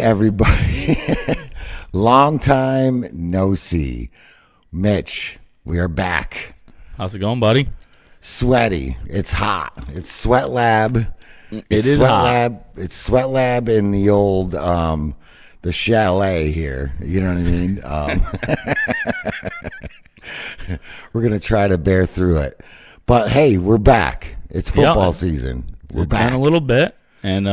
everybody. Long time no see. Mitch, we are back. How's it going, buddy? Sweaty. It's hot. It's Sweat Lab. It's Sweat hot. Lab. It's Sweat Lab in the old the chalet here. You know what I mean? We're gonna try to bear through it. But hey, we're back. It's football season. We're back. A little bit. And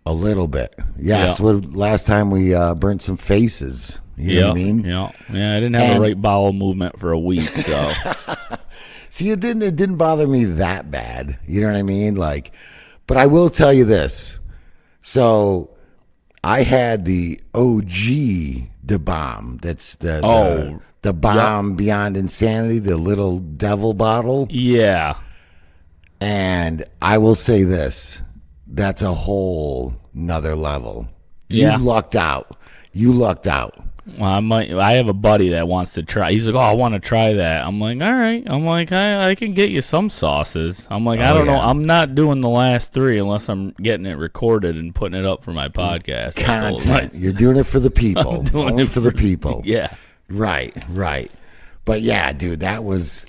a little bit. Yes. Yeah. Last time we burnt some faces. You know what I mean? Yeah. I didn't have a right bowel movement for a week, so. See, it didn't bother me that bad. You know what I mean? But I will tell you this. So I had the OG the bomb. That's the bomb beyond insanity, the little devil bottle. Yeah. And I will say this. That's a whole nother level. Yeah. You lucked out. Well, I have a buddy that wants to try. He's like, I want to try that. I'm like, all right. I'm like, I can get you some sauces. I'm like, I don't know. I'm not doing the last three unless I'm getting it recorded and putting it up for my podcast. Content. You're doing it for the people. I'm doing Only it for the people. Yeah. Right. But yeah, dude, it was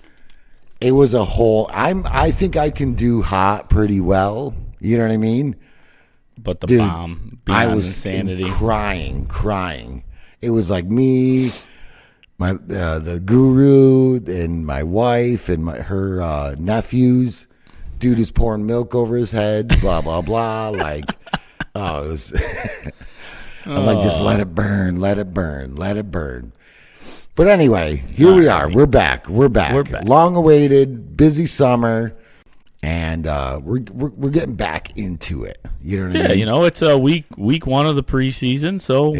a whole. I think I can do hot pretty well. You know what I mean? But the dude, bomb, beyond I was insanity. crying. It was like me, the guru, and my wife and her nephews. Dude is pouring milk over his head. Blah blah blah. It was. I'm like, just let it burn. But anyway, here we are. We're back. Long awaited, busy summer. And we're getting back into it. You know what I mean? It's week one of the preseason, so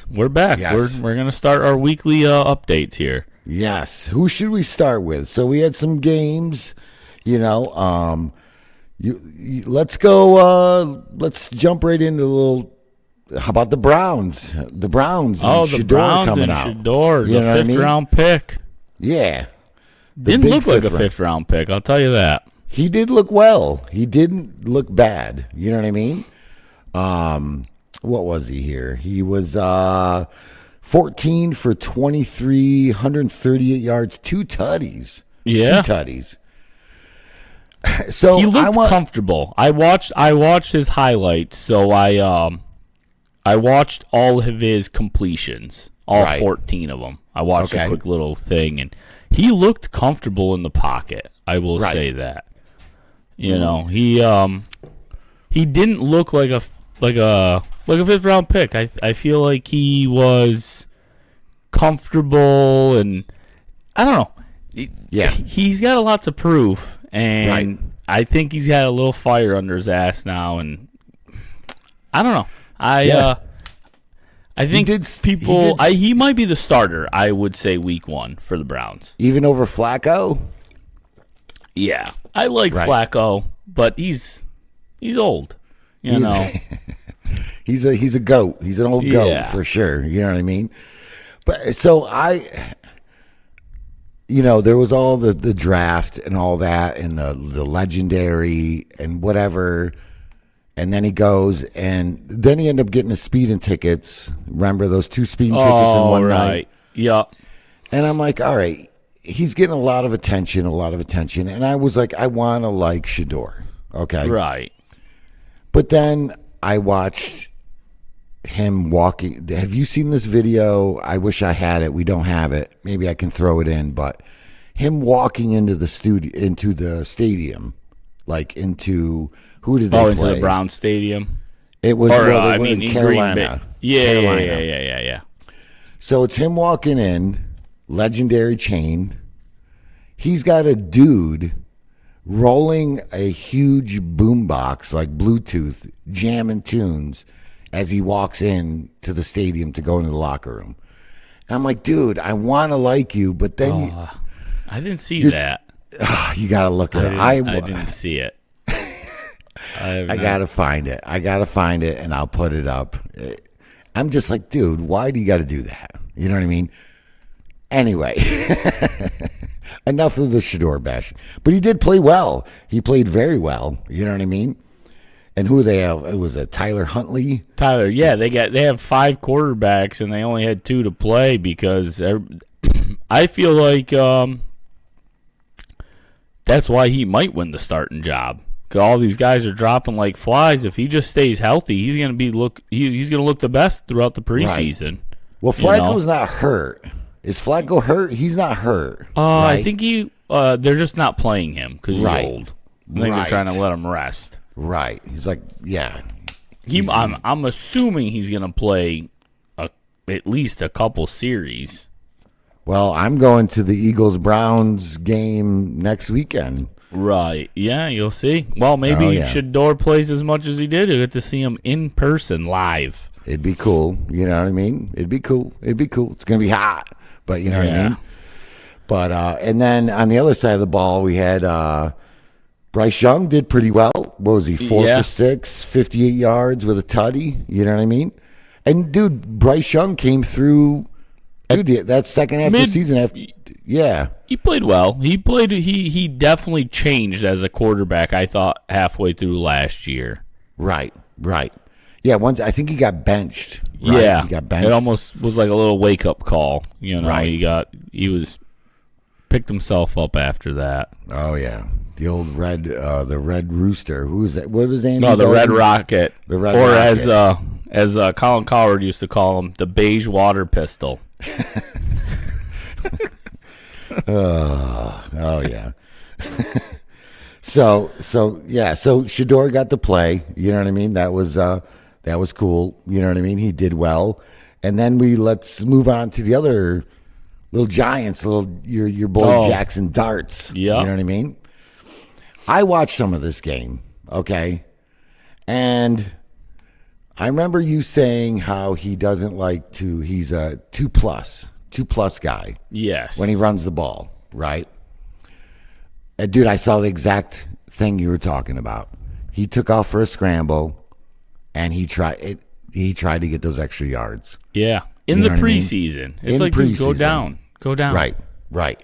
we're back. Yes. We're gonna start our weekly updates here. Yes. Who should we start with? So we had some games. Let's go. Let's jump right into a little. How about the Browns? The Browns. Oh, and the Shedeur Browns coming and out. Shedeur, You know what I mean? 5th round pick. Yeah. Didn't look like a 5th round pick. I'll tell you that. He did look well. He didn't look bad. You know what I mean? What was he here? He was 14 for 23, 138 yards, 2 tutties. Yeah. 2 tutties. So he looked comfortable. I watched his highlights, so I watched all of his completions, all 14 of them. I watched a quick little thing, and he looked comfortable in the pocket. I will say that. He didn't look like a 5th round pick. I feel like he was comfortable, and I don't know. He's got a lot to prove, and I think he's got a little fire under his ass now, and I don't know. I think he might be the starter. I would say week one for the Browns, even over Flacco. Yeah, I like Flacco, but he's old. He's a goat. He's an old goat for sure. You know what I mean? But so there was all the draft and all that, and the legendary and whatever, and then he goes, and then he ended up getting his speeding tickets. Remember those 2 speeding tickets in one night? Yeah. And I'm like, all right. He's getting a lot of attention, and I was like, I want to like Shedeur, okay? Right. But then I watched him walking. Have you seen this video? I wish I had it. We don't have it. Maybe I can throw it in, but him walking into the stadium, like into, who did they play? Into the Brown Stadium? It was, in Carolina. Carolina. Yeah. So it's him walking in, legendary chain. He's got a dude rolling a huge boombox like Bluetooth, jamming tunes as he walks in to the stadium to go into the locker room. And I'm like, dude, I want to like you, but then I didn't see that. You got to look at it. I didn't see it. I got to find it. And I'll put it up. I'm just like, dude, why do you got to do that? You know what I mean? Anyway, enough of the Shedeur bash. But he did play well. He played very well. You know what I mean? And who they have? It was Tyler Huntley. Tyler, yeah, they have 5 quarterbacks and they only had 2 to play because I feel like that's why he might win the starting job. Cause all these guys are dropping like flies. If he just stays healthy, he's gonna he's gonna look the best throughout the preseason. Right. Well, Flacco's not hurt. Is Flacco hurt? He's not hurt. Right? I think they're just not playing him because he's old. I think they're trying to let him rest. Right. He's like, yeah. I'm assuming he's gonna play at least a couple series. Well, I'm going to the Eagles-Browns game next weekend. Right. Yeah, you'll see. Well, maybe Shador plays as much as he did. You'll get to see him in person live. It'd be cool. You know what I mean? It'd be cool. It's going to be hot, but you know what I mean? But, and then on the other side of the ball, we had Bryce Young did pretty well. What was he, 4 for 6, 58 yards with a tutty? You know what I mean? And, dude, Bryce Young came through, that second half of the season. He played well. He definitely changed as a quarterback, I thought, halfway through last year. Right. Yeah, I think he got benched. Right? Yeah. He got benched. It almost was like a little wake-up call. You know, right. He picked himself up after that. Oh, yeah. The old the Red Rooster. Who is that? What was Andy? No, the Red Rocket. The Red Rocket. Or as Colin Cowherd used to call him, the Beige Water Pistol. Oh yeah. So Shador got to play. You know what I mean? That was cool. You know what I mean? He did well. And then let's move on to the other little giants, your boy Jackson Darts. Yeah. You know what I mean? I watched some of this game, okay? And I remember you saying how he doesn't like he's a 2+ guy. Yes. When he runs the ball, right? And dude, I saw the exact thing you were talking about. He took off for a scramble, and he tried to get those extra yards. Yeah. In the preseason. It's like, dude, go down. Go down. Right.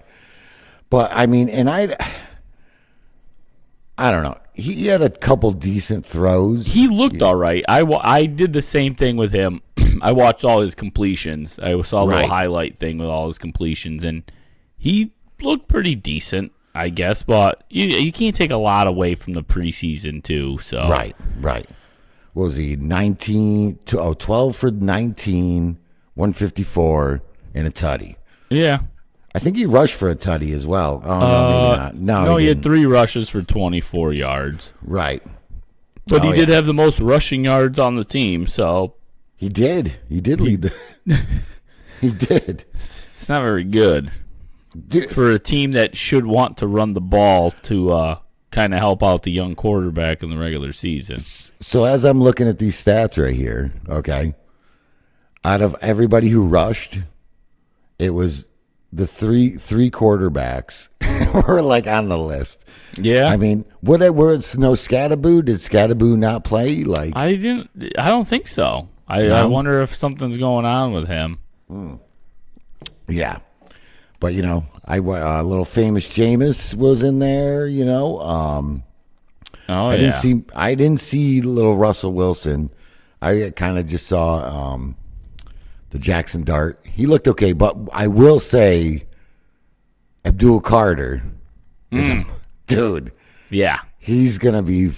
But, I mean, and I don't know. He had a couple decent throws. He looked all right. I did the same thing with him. I watched all his completions. I saw a little highlight thing with all his completions, and he looked pretty decent, I guess. But you can't take a lot away from the preseason, too. So Right. What was he? 12 for 19, 154, and a tutty. Yeah. I think he rushed for a tutty as well. Oh, no, maybe not. No, he had 3 rushes for 24 yards. Right. But he did have the most rushing yards on the team, so. He did. He did lead the. He did. It's not very good for a team that should want to run the ball to kind of help out the young quarterback in the regular season. So as I'm looking at these stats right here, okay, out of everybody who rushed, it was the three quarterbacks were like on the list. Yeah. I mean, were it's no Scatterboo? Did Scatterboo not play? Like I don't think so. I wonder if something's going on with him. Yeah. But you know, little famous Jameis was in there, you know. I didn't see little Russell Wilson. I kind of just saw the Jackson Dart. He looked okay, but I will say Abdul Carter is a dude. Yeah. He's going to be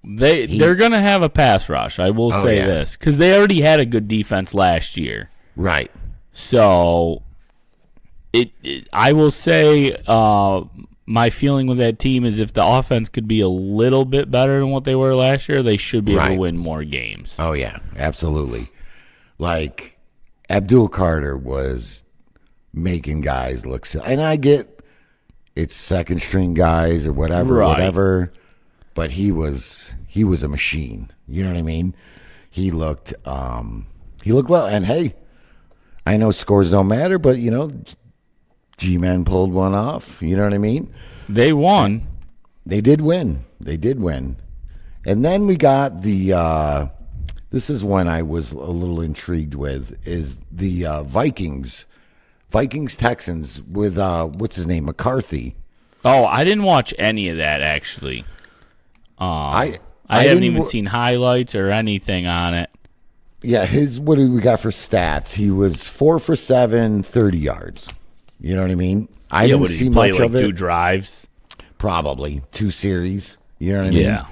They're going to have a pass rush. I will say this cuz they already had a good defense last year. Right. So I will say my feeling with that team is if the offense could be a little bit better than what they were last year, they should be able to win more games. Oh, yeah, absolutely. Like, Abdul Carter was making guys look silly. And I get it's second-string guys or whatever, but he was a machine. You know what I mean? He looked well. And, hey, I know scores don't matter, but, you know, G-Men pulled one off. You know what I mean? They won. They did win. And then we got the this is one I was a little intrigued with, is the Vikings-Texans with, what's his name, McCarthy. Oh, I didn't watch any of that, actually. I haven't even seen highlights or anything on it. Yeah, what do we got for stats? He was 4 for 7, 30 yards. You know what I mean? I didn't see much of it. 2 drives? Probably 2 series. You know what I mean? Yeah.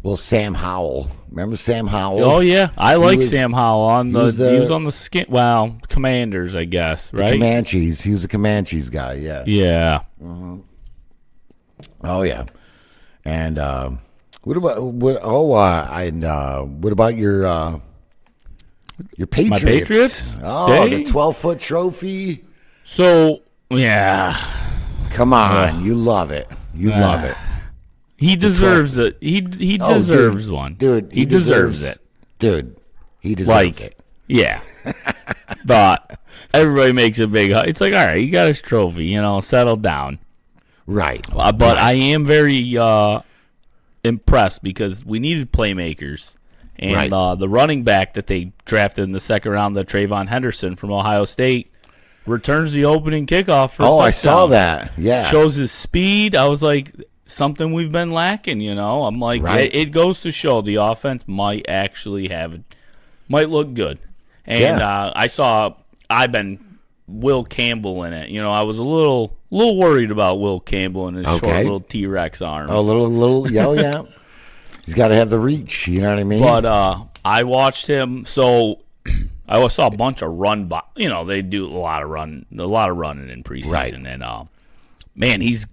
Well, Sam Howell. Remember Sam Howell? Oh yeah, I like Sam Howell he was on the Commanders, I guess, right? Comanches. He was a Comanches guy. Yeah. Yeah. Mm-hmm. Oh yeah. And what about your Patriots? My Patriots? Oh, the 12-foot trophy. So yeah. Come on, you love it. You love it. He deserves it. He deserves one. Dude, he deserves it. Dude, he deserves it. Yeah. But everybody makes a big it's like, all right, you got his trophy, settle down. Right. But I am very impressed because we needed playmakers. And the running back that they drafted in the second round, the Trayvon Henderson from Ohio State, returns the opening kickoff for a touchdown. I saw that. Yeah. Shows his speed. I was like, something we've been lacking, I'm like, it goes to show the offense might look good. And I've been Will Campbell in it. I was a little worried about Will Campbell and his short little T-Rex arms. A little, yeah. He's got to have the reach, you know what I mean? But I watched him, so I saw a bunch of run. They do a lot of running in preseason, right. And man, he's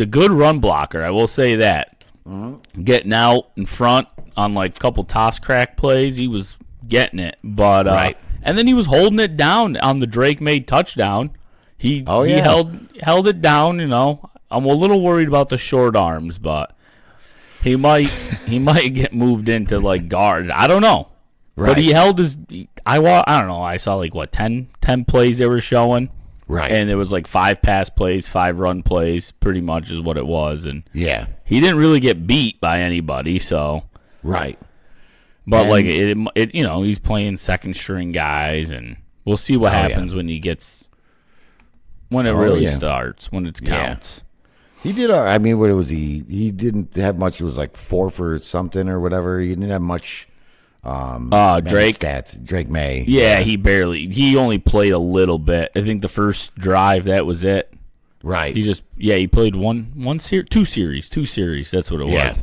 a good run blocker. I will say that. Mm-hmm. Getting out in front on like a couple toss crack plays, he was getting it. But and then he was holding it down on the Drake made touchdown. He held it down. I'm a little worried about the short arms, but. He might get moved into like guard. I don't know. Right. But he held his I don't know. I saw like 10 plays they were showing. Right. And there was like 5 pass plays, 5 run plays, pretty much is what it was. And yeah. He didn't really get beat by anybody, so right. But like he's playing second string guys, and we'll see what happens when it really starts, when it counts. He did. I mean, what was he? He didn't have much. It was like 4 for something or whatever. He didn't have much. Drake stats. Drake May. Yeah, he only played a little bit. I think the first drive, that was it. Right. He played two series. That's what it was.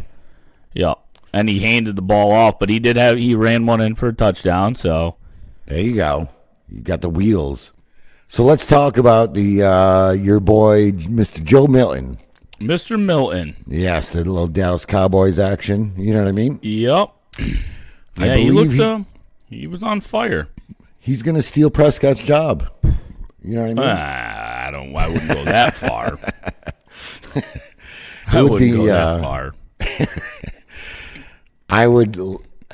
Yeah. And he handed the ball off, but he ran one in for a touchdown. So there you go. You got the wheels. So let's talk about your boy, Mr. Joe Milton. Mr. Milton. Yes, the little Dallas Cowboys action. You know what I mean? Yep. Yeah, he was on fire. He's going to steal Prescott's job. You know what I mean? I wouldn't go that far. I wouldn't go that far. I would.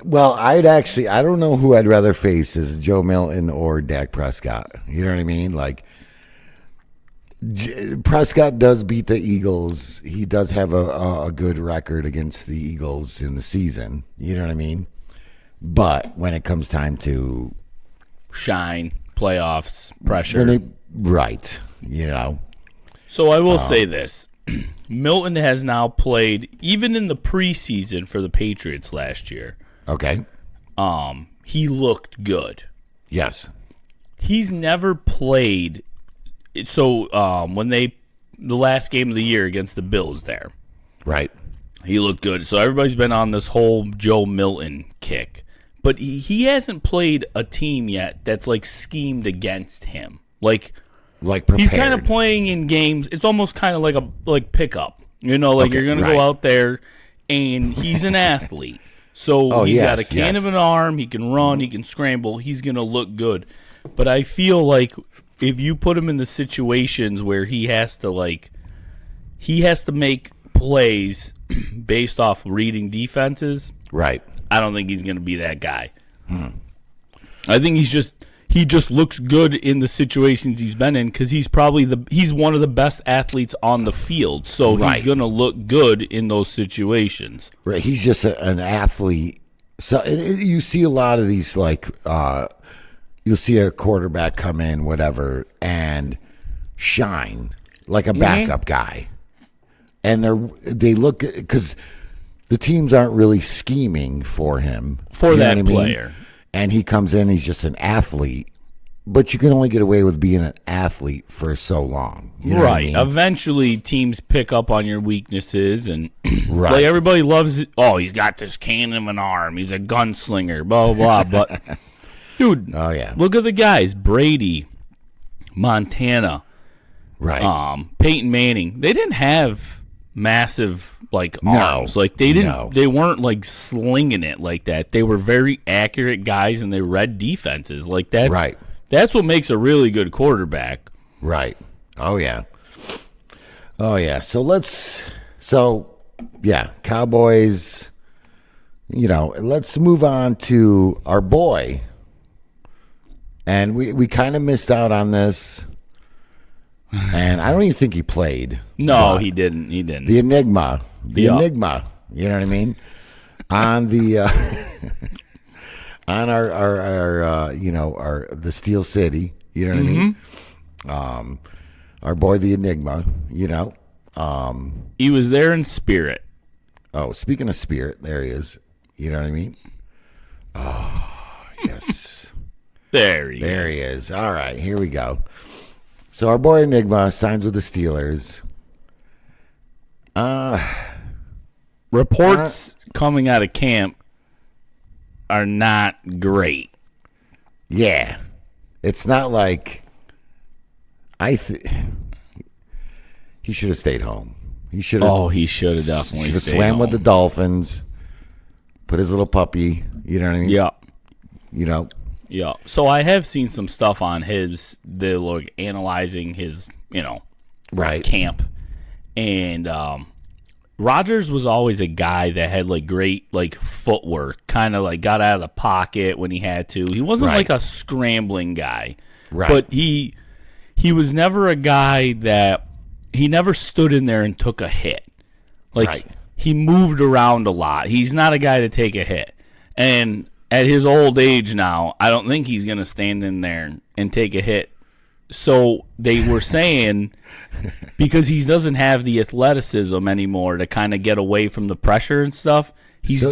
Well, I don't know who I'd rather face, is Joe Milton or Dak Prescott. You know what I mean? Like, Prescott does beat the Eagles. He does have a good record against the Eagles in the season. You know what I mean? But when it comes time to shine, playoffs, pressure. Right. So I will say this. Milton has now played, even in the preseason for the Patriots last year. Okay. He looked good. Yes. He's never played. So when the last game of the year against the Bills there. Right. He looked good. So everybody's been on this whole Joe Milton kick. But he hasn't played a team yet that's like schemed against him. Like prepared. He's kind of playing in games. It's almost kind of like pickup. You're going to go out there, and he's an athlete. So he's got a can of an arm. He can run. He can scramble. He's going to look good. But I feel like if you put him in the situations where he has to make plays based off reading defenses, right? I don't think he's going to be that guy. I think he just looks good in the situations he's been in because he's one of the best athletes on the field. So he's going to look good in those situations. Right. He's just an athlete. So you see a lot of these, you'll see a quarterback come in, whatever, and shine like a backup guy. And they look, because the teams aren't really scheming for him. For that player. And he comes in, he's just an athlete. But you can only get away with being an athlete for so long. You know what I mean? Eventually, teams pick up on your weaknesses, and right. Like everybody loves it. Oh, he's got this cannon of an arm. He's a gunslinger, blah, blah, blah. But, dude, look at the guys. Brady, Montana, right? Peyton Manning. They didn't have massive, arms. Like, they didn't. They weren't, slinging it like that. They were very accurate guys, and they read defenses. Like, that's right. That's what makes a really good quarterback. Right. Oh, yeah. Cowboys, let's move on to our boy. And we kind of missed out on this. And I don't even think he played. No, he didn't. He didn't. The Enigma. Enigma. You know what I mean? On the... on our the Steel City, you know what I mean? Our boy, the Enigma, he was there in spirit. Oh, speaking of spirit, there he is. You know what I mean? Oh, yes. There he is. All right, here we go. So our boy Enigma signs with the Steelers. Reports coming out of camp are not great. Yeah. It's not like he should have stayed home. He should have he should have definitely stayed swam home. with the Dolphins, put his little puppy, you know what I mean? Yeah. Yeah. So I have seen some stuff on analyzing his, right. camp. And Rodgers was always a guy that had great footwork, kind of got out of the pocket when he had to. He wasn't like a scrambling guy, right? But he was never a guy that he never stood in there and took a hit. He moved around a lot. He's not a guy to take a hit. And at his old age now, I don't think he's going to stand in there and take a hit. So they were saying because he doesn't have the athleticism anymore to kind of get away from the pressure and stuff, he's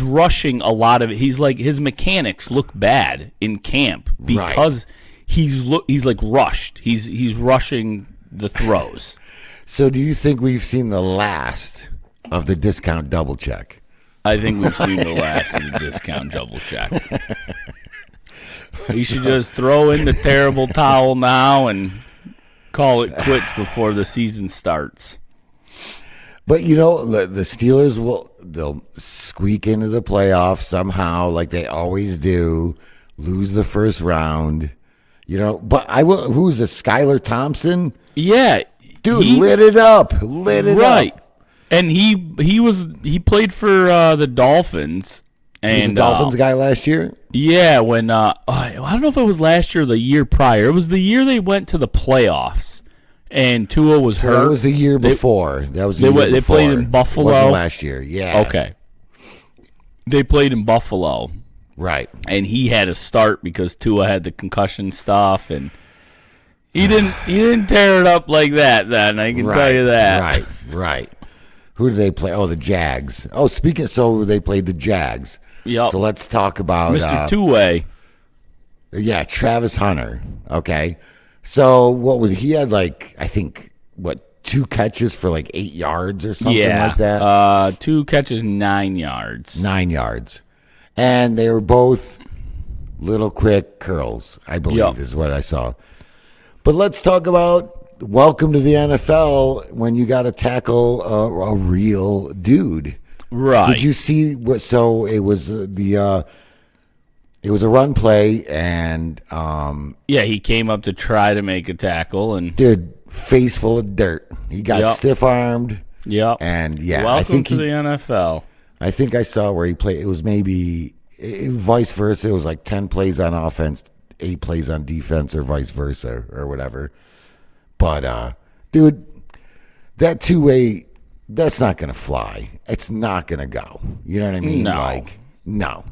rushing a lot of it. He's his mechanics look bad in camp because he's rushed. He's rushing the throws. So do you think we've seen the last of the discount double check? I think we've seen the last of the discount double check. You should just throw in the terrible towel now and call it quits before the season starts. But the Steelers they'll squeak into the playoffs somehow, like they always do. Lose the first round, But who's this? Skylar Thompson? Yeah, dude, lit it up. Right. And he played for the Dolphins. And he was a Dolphins guy last year? Yeah, when I don't know if it was last year or the year prior. It was the year they went to the playoffs, and Tua was hurt. That was the year before. That was the year before. They played in Buffalo. It wasn't last year, yeah. Okay. They played in Buffalo. Right. And he had to start because Tua had the concussion stuff, and he didn't tear it up like that then, I can tell you that. Right. Who did they play? Oh, the Jags. Oh, so they played the Jags. Yep. So let's talk about Mr. Two-Way. Yeah, Travis Hunter. Okay. So he had I think 2 catches for 8 yards or something like that? 2 catches, 9 yards. 9 yards. And they were both little quick curls, I believe is what I saw. But let's talk about welcome to the NFL when you got to tackle a real dude. Right. Did you see what? So it was it was a run play, and he came up to try to make a tackle, and dude, face full of dirt. He got stiff armed. Yep. And welcome to the NFL. I think I saw where he played. It was maybe vice versa. It was 10 plays on offense, 8 plays on defense, or vice versa, or whatever. But dude, that 2-way. That's not going to fly. It's not going to go. You know what I mean? No. No.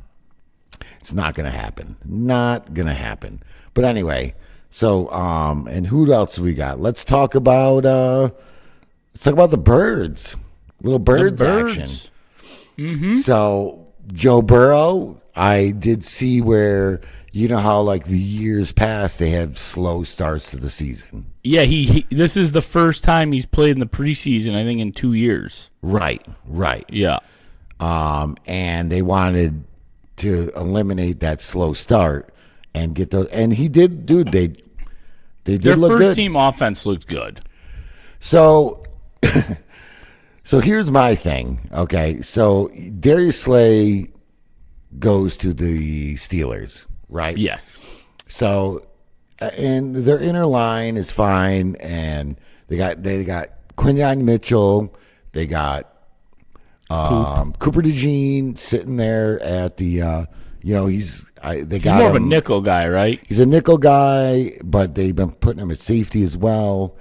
It's not going to happen. Not going to happen. But anyway, so and who else we got? Let's talk about the birds. Little birds action. Mm-hmm. So Joe Burrow, I did see where, you know how like the years past they had slow starts to the season. Yeah, he this is the first time he's played in the preseason, I think, in 2 years. Right. Yeah. And they wanted to eliminate that slow start and get those. And he did, dude. They did Their look first good. team offense looked good. So, so here's my thing. Okay, so Darius Slay goes to the Steelers, right? Yes. So, and their inner line is fine, and they got Quinyon Mitchell, they got Cooper Dejean sitting there at the, he's more of a nickel guy, right? He's a nickel guy, but they've been putting him at safety as well.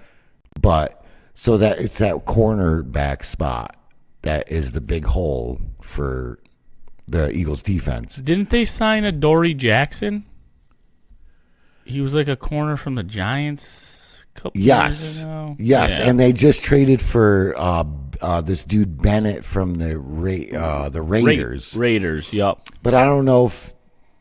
But so that it's that cornerback spot that is the big hole for the Eagles defense. Didn't they sign a Dory Jackson? He was like a corner from the Giants a couple years ago. Yes, yeah. And they just traded for this dude Bennett from the Raiders. Raiders, yep. But I don't know if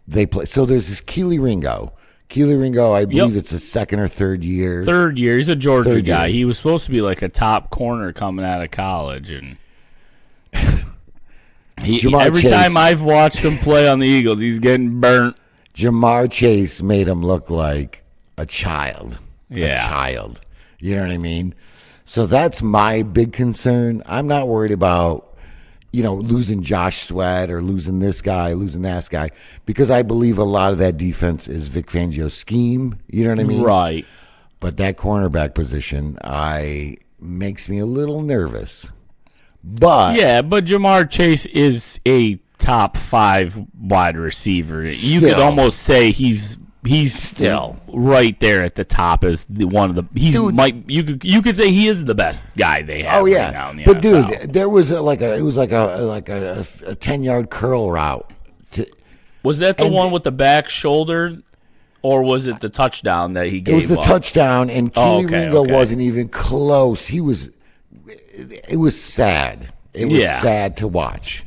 they play. So there's this Keely Ringo. I believe it's his second or third year. Third year. He's a Georgia guy. He was supposed to be like a top corner coming out of college, and every time I've watched him play on the Eagles, he's getting burnt. Jamar Chase made him look like a child. Yeah. A child. You know what I mean? So that's my big concern. I'm not worried about, losing Josh Sweat or losing this guy, losing that guy, because I believe a lot of that defense is Vic Fangio's scheme. You know what I mean? Right. But that cornerback position makes me a little nervous. But Jamar Chase is a top 5 wide receiver. You could almost say he's still right there at the top as one of the. You could say he is the best guy they have. Right now in the NFL. Dude, there was a 10-yard curl route. Was that the one with the back shoulder, or was it the touchdown that he gave? It was the touchdown, and Keely Ringo wasn't even close. It was sad. It was sad to watch,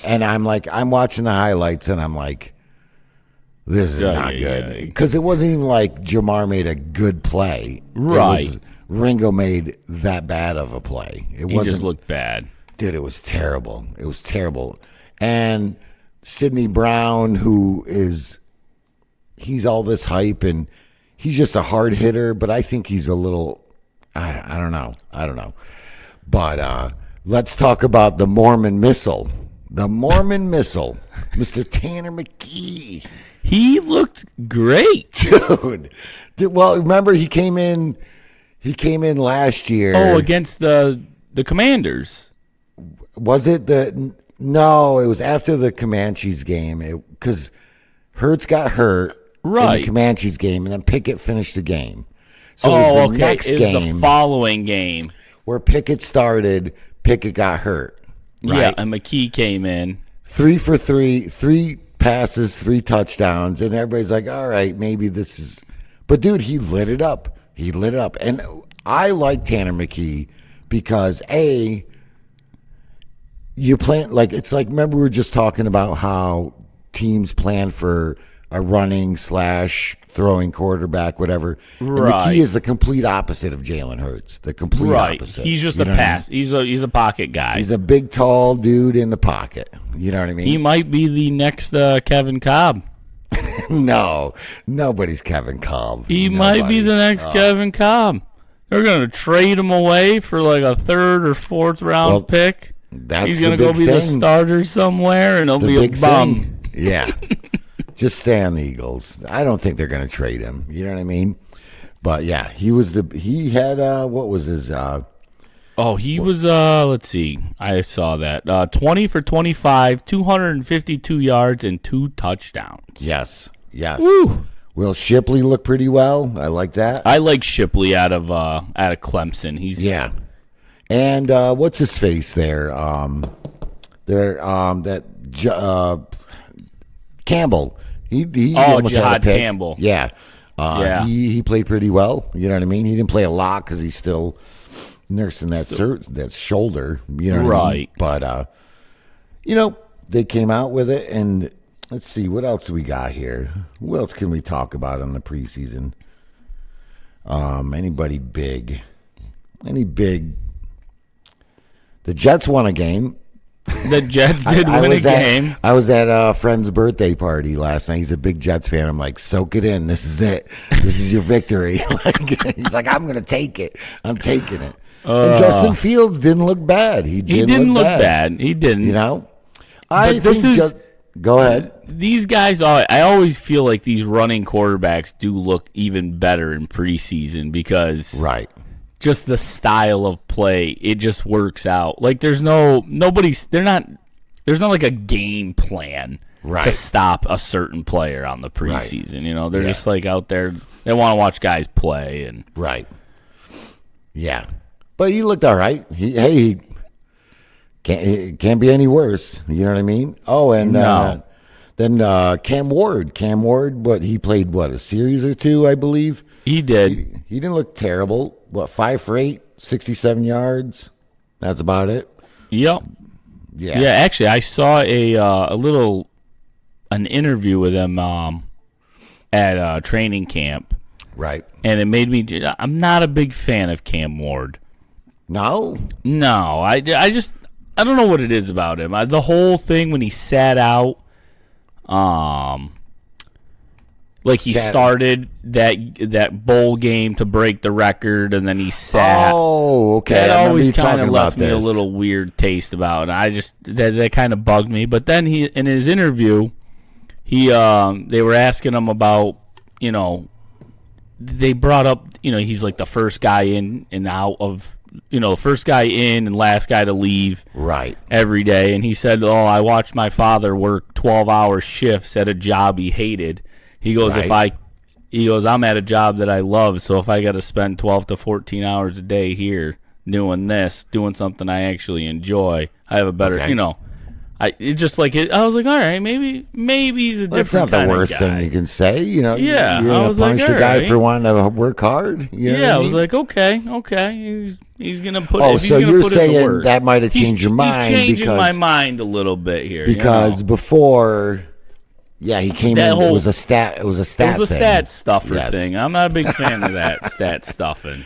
and I'm watching the highlights, and I'm like, this is not good. Because it wasn't even like Jamar made a good play. Right. Ringo made that bad of a play. He just looked bad. Dude, it was terrible. It was terrible. And Sidney Brown, he's all this hype, and he's just a hard hitter, but I think he's a little, I don't know. But let's talk about the Mormon Missile. The Mormon Missile, Mr. Tanner McKee. He looked great, dude. Well, remember he came in last year. Oh, against the Commanders. Was it No, it was after the Comanches game. Because Hurts got hurt in the Comanches game, and then Pickett finished the game. So it was the next game, the following game, where Pickett started. Pickett got hurt. Right? Yeah, and McKee came in 3 for 3 passes, 3 touchdowns, and everybody's like, all right, maybe this is. But dude, he lit it up. And I like Tanner McKee because you plan it's like, remember we were just talking about how teams plan for a running / throwing quarterback, whatever. Right. And McKee is the complete opposite of Jalen Hurts. The complete opposite. He's just a pass. I mean? He's a pocket guy. He's a big, tall dude in the pocket. You know what I mean? He might be the next Kevin Cobb. No, nobody's Kevin Cobb. He might be the next Kevin Cobb. They're going to trade him away for like a 3rd or 4th round pick. He's going to go be the starter somewhere, and he'll be a bum. Yeah. Just stay on the Eagles. I don't think they're going to trade him. You know what I mean? But yeah, he had what was his? He was. Let's see. I saw that 20 for 25, 252 yards, and 2 touchdowns. Yes. Woo. Will Shipley look pretty well? I like that. I like Shipley out of Clemson. And what's his face there? Campbell. He almost had a pick. Campbell. Yeah. He played pretty well. You know what I mean? He didn't play a lot because he's still nursing that shoulder. You know what I mean? But they came out with it, and let's see, what else we got here? Who else can we talk about on the preseason? Anybody big? Any big? The Jets won a game. The Jets did win a game. I was at a friend's birthday party last night. He's a big Jets fan. I'm like, soak it in. This is it. This is your victory. He's like, I'm going to take it. I'm taking it. And Justin Fields didn't look bad. He didn't look bad. He didn't. Go ahead. These guys, I always feel like these running quarterbacks do look even better in preseason because just the style of play, it just works out. Like there's not like a game plan to stop a certain player on the preseason. They're just like out there. They want to watch guys play and Yeah, but he looked all right. He can't be any worse. You know what I mean? Oh, and then Cam Ward. He played a series or two, I believe. He did. He didn't look terrible. 5 for 8, 67 yards. That's about it. Yep. Yeah. Yeah. Actually, I saw an interview with him at training camp. Right. And it made me. I'm not a big fan of Cam Ward. No. I don't know what it is about him. The whole thing when he sat out, he started that bowl game to break the record, and then he sat. Oh, okay. That always kind of left me a little weird taste about it. That kind of bugged me. But then in his interview, they were asking him about, they brought up, he's like the first guy in and out of. First guy in and last guy to leave every day. And he said, I watched my father work 12-hour shifts at a job he hated. He goes, I'm at a job that I love, so if I got to spend 12 to 14 hours a day here doing something I actually enjoy, I have a better, I was like, all right, maybe he's a different kind of guy. That's not the worst thing you can say, Yeah, I was like, punish a guy for wanting to work hard. I was like, okay, he's gonna put. Oh, so you're saying that might have changed your mind? He's changing my mind a little bit here because before. Yeah, he came in. It was a stat. It was a stat stuffer thing. I'm not a big fan of that stat stuffing.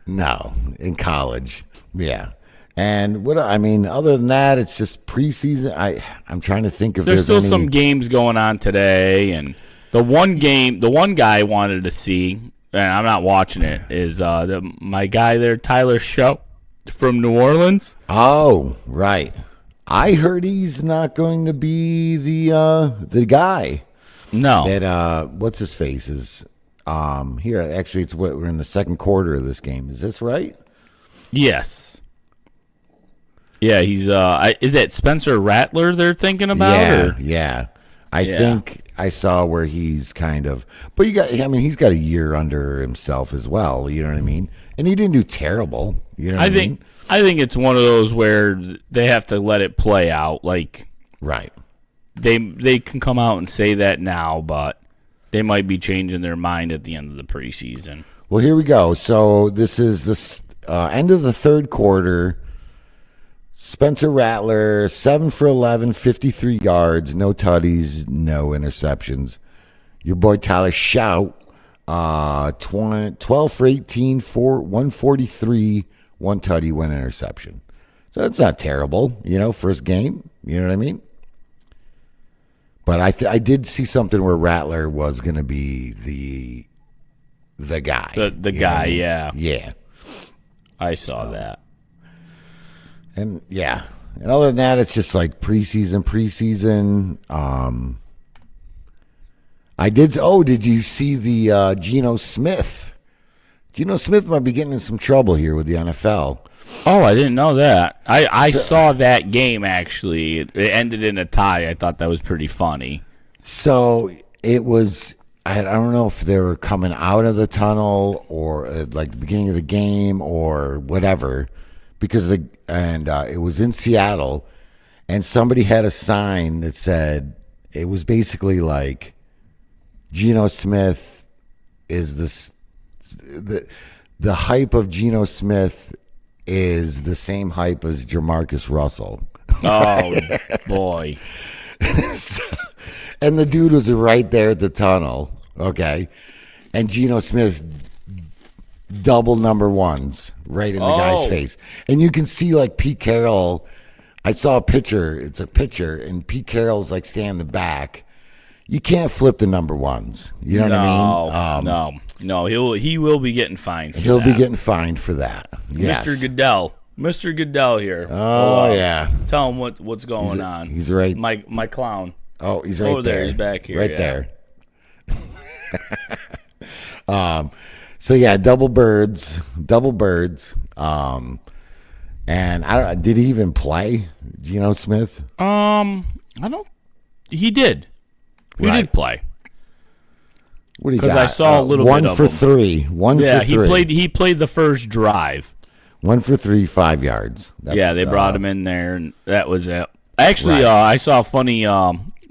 No, in college, yeah. And other than that, it's just preseason. I'm trying to think if there's still some games going on today, and the one guy I wanted to see, and I'm not watching it, is my guy there, Tyler Show from New Orleans. Oh, right. I heard he's not going to be the guy. No. That what's his face is here. Actually, we're in the second quarter of this game. Is this right? Yes. Yeah, he's is that Spencer Rattler they're thinking about? Yeah. I think I saw where he's kind of, but he's got a year under himself as well. You know what I mean? And he didn't do terrible. You know what I mean? I think it's one of those where they have to let it play out. Like, they can come out and say that now, but they might be changing their mind at the end of the preseason. Well, here we go. So this is the end of the third quarter. Spencer Rattler, 7 for 11, 53 yards, no tutties, no interceptions. Your boy Tyler Shout, 12 for 18, 143, 1 tutty, 1 interception. So that's not terrible, first game. You know what I mean? But I did see something where Rattler was going to be the guy. The guy, yeah. Yeah. I saw that. And and other than that, it's just like preseason. Did you see the Geno Smith? Geno Smith might be getting in some trouble here with the NFL. Oh, I didn't know that. I saw that game, actually. It ended in a tie. I thought that was pretty funny. So it was, I don't know if they were coming out of the tunnel or like the beginning of the game or whatever. Because it was in Seattle, and somebody had a sign that said it was basically like Geno Smith is the hype of Geno Smith is the same hype as Jamarcus Russell. Oh, boy. So, and the dude was right there at the tunnel, okay? And Geno Smith double number ones right in the guy's face. And you can see, like, Pete Carroll. I saw a picture. It's a picture, and Pete Carroll's, like, standing in the back. You can't flip the number ones. You know what I mean? No. He will be getting fined for that. He'll be getting fined for that. Yes. Mr. Goodell here. Oh, yeah. Tell him what's going on. He's right. My clown. Oh, he's right there. He's back here. Right there. So, yeah, double birds. And did he even play, Geno Smith? He did. He did play. What do you got? Because I saw a little bit of him. 1 for 3. He played the first drive. 1 for 3, 5 yards. They brought him in there, and that was it. Actually, I saw a funny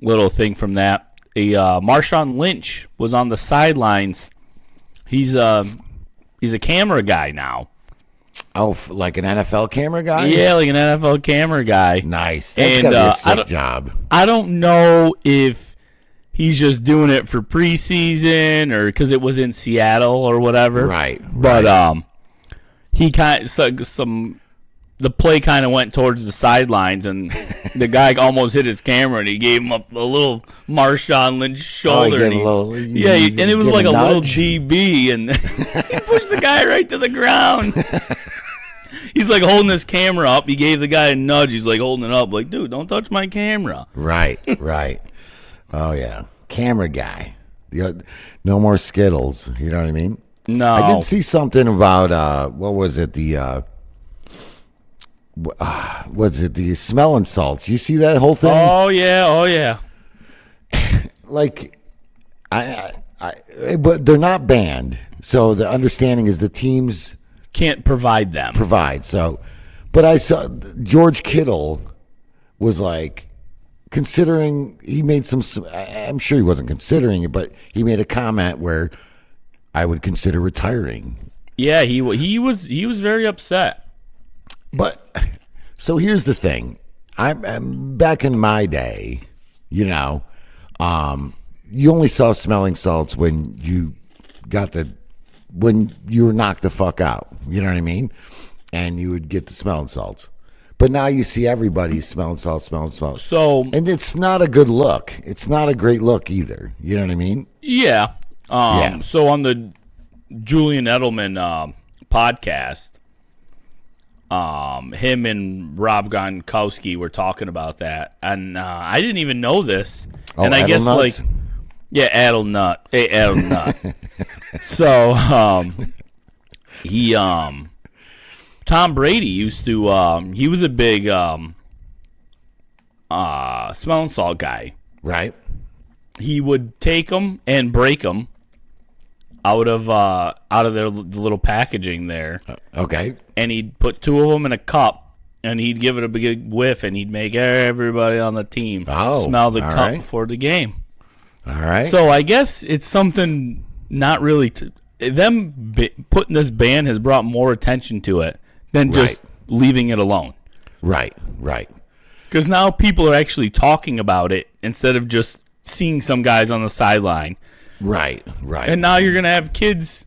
little thing from that. Marshawn Lynch was on the sidelines. He's a camera guy now. Oh, like an NFL camera guy? Yeah, like an NFL camera guy. Nice. That's got to be a sick job. I don't know if he's just doing it for preseason or because it was in Seattle or whatever. Right. But he the play kind of went towards the sidelines, and the guy almost hit his camera, and he gave him a little Marshawn Lynch shoulder. And it was like a little DB, and he pushed the guy right to the ground. He's like holding his camera up. He gave the guy a nudge. He's like holding it up, like, dude, don't touch my camera. Right. Oh, yeah. Camera guy. No more Skittles. You know what I mean? No. I did see something about, what was it? The smelling salts. You see that whole thing? Oh, yeah. Like, but they're not banned. So the understanding is the teams can't provide them. So, but I saw George Kittle was like considering. He made some. I'm sure he wasn't considering it, but he made a comment where I would consider retiring. Yeah, he was very upset. But so here's the thing. I'm back in my day. You know, you only saw smelling salts when you were knocked the fuck out. You know what I mean? And you would get the smelling salts. But now you see everybody smelling salts. So, and it's not a good look. It's not a great look either. You know what I mean? Yeah. So on the Julian Edelman podcast, him and Rob Gronkowski were talking about that, and I didn't even know this. And I guess nuts? Adelnut. Hey, Adelnut. So Tom Brady used to he was a big smelling salt guy. Right. He would take them and break them out of their little packaging there. Okay. And he'd put 2 of them in a cup, and he'd give it a big whiff, and he'd make everybody on the team smell the cup before the game. All right. So I guess it's something not really them putting this ban has brought more attention to it than just leaving it alone. Right. Because now people are actually talking about it instead of just seeing some guys on the sideline. Right. And now you're going to have kids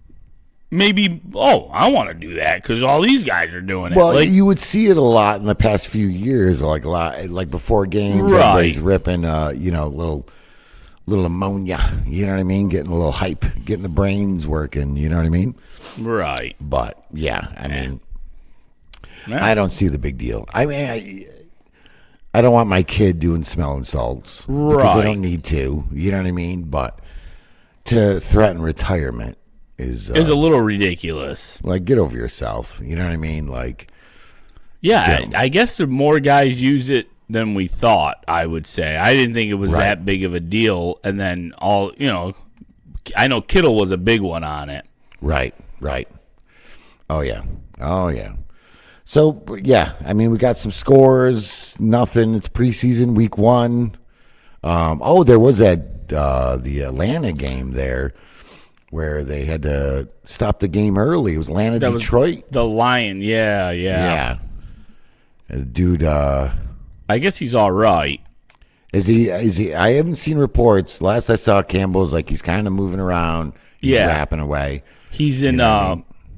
maybe, I want to do that because all these guys are doing it. Well, you would see it a lot in the past few years, like a lot, like before games, everybody's ripping, little ammonia, you know what I mean? Getting a little hype, getting the brains working, you know what I mean? Right. But, yeah, I mean, I don't see the big deal. I mean, I don't want my kid doing smelling salts. Right. Because they don't need to, you know what I mean? But to threaten retirement is a little ridiculous. Like, get over yourself, you know what I mean? Like, yeah, I guess more guys use it than we thought, I would say. I didn't think it was that big of a deal. And then I know Kittle was a big one on it. Right. Oh, yeah. So, yeah, I mean, we got some scores, nothing. It's preseason, week 1. There was the Atlanta game there where they had to stop the game early. It was Atlanta-Detroit. The Lion, yeah. Dude, I I guess he's all right. Is he? I haven't seen reports. Last I saw, Campbell's like he's kind of moving around. He's rapping away. He's in.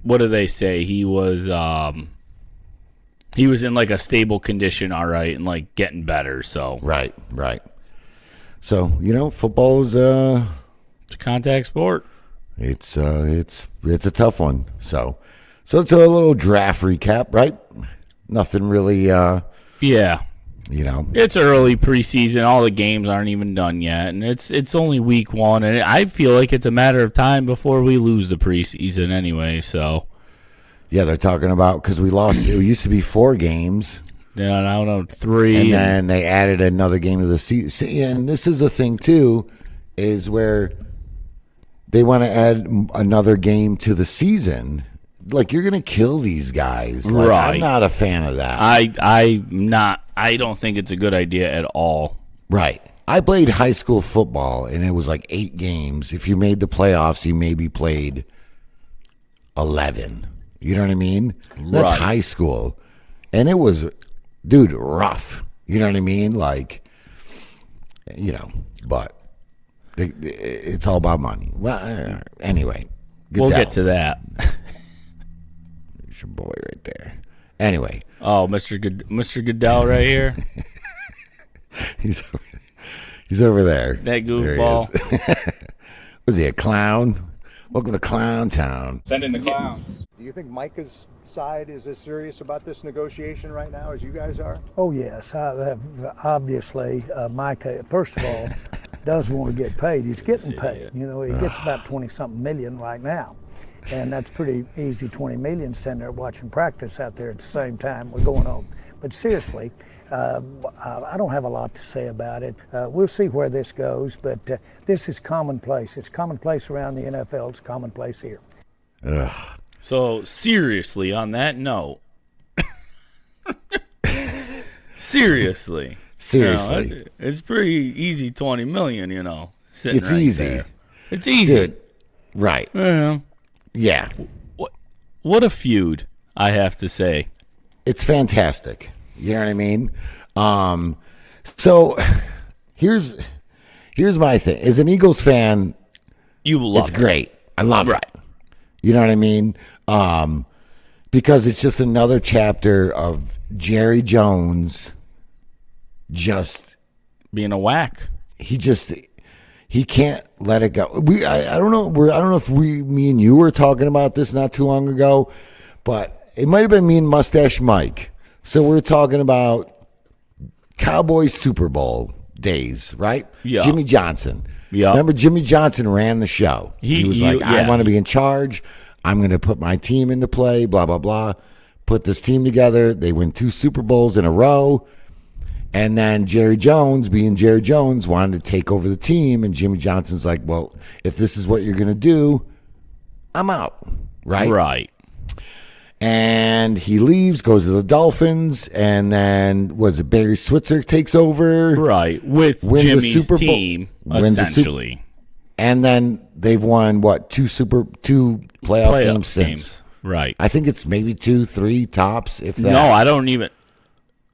What do they say? He was in like a stable condition, all right, and like getting better. So right. So football is it's a contact sport. It's a tough one. So it's a little draft recap, right? Nothing really. It's early preseason. All the games aren't even done yet, and it's only week 1, and I feel like it's a matter of time before we lose the preseason anyway. So, yeah, they're talking about because we lost. It used to be 4 games. Yeah, I don't know, 3, and then they added another game to the season. And this is the thing too, is where they want to add another game to the season. Like, you're going to kill these guys. Like, right. I'm not a fan of that. I'm not. I don't think it's a good idea at all. Right. I played high school football, and it was like 8 games. If you made the playoffs, you maybe played 11. You know what I mean? That's high school. And it was, dude, rough. You know what I mean? Like, but it's all about money. Well, anyway. We'll get to that. There's your boy right there. Anyway. Oh, Mr. Goodell right here. He's over there. That goofball. Was he a clown? Welcome to Clown Town. Send in the clowns. Do you think Micah's side is as serious about this negotiation right now as you guys are? Oh, yes. Obviously, Micah, first of all, does want to get paid. He's getting paid. He gets about 20-something million right now. And that's pretty easy, 20 million standing there watching practice out there at the same time we're going on. But seriously, I don't have a lot to say about it. We'll see where this goes, but this is commonplace. It's commonplace around the NFL. It's commonplace here. Ugh. So, seriously, on that note, seriously, it's pretty easy, 20 million, sitting it's right easy. There. It's easy. Dude, right. Yeah. What a feud, I have to say. It's fantastic. You know what I mean? So here's my thing. As an Eagles fan, it's great. I love it. You know what I mean? Because it's just another chapter of Jerry Jones just being a whack. He can't let it go. I don't know if me and you were talking about this not too long ago, but it might have been me and Mustache Mike. So we're talking about Cowboys Super Bowl days, right? Yeah. Jimmy Johnson. Yeah. Remember, Jimmy Johnson ran the show. He was like, I want to be in charge. I'm going to put my team into play, blah, blah, blah. Put this team together. They win 2 Super Bowls in a row. And then Jerry Jones, being Jerry Jones, wanted to take over the team. And Jimmy Johnson's like, well, if this is what you're going to do, I'm out. Right? Right. And he leaves, goes to the Dolphins. And then, Barry Switzer takes over? Right. With Jimmy's team, essentially. And then they've won, 2 playoff games since? Right. I think it's maybe 2, 3 tops, if that. No, I don't even.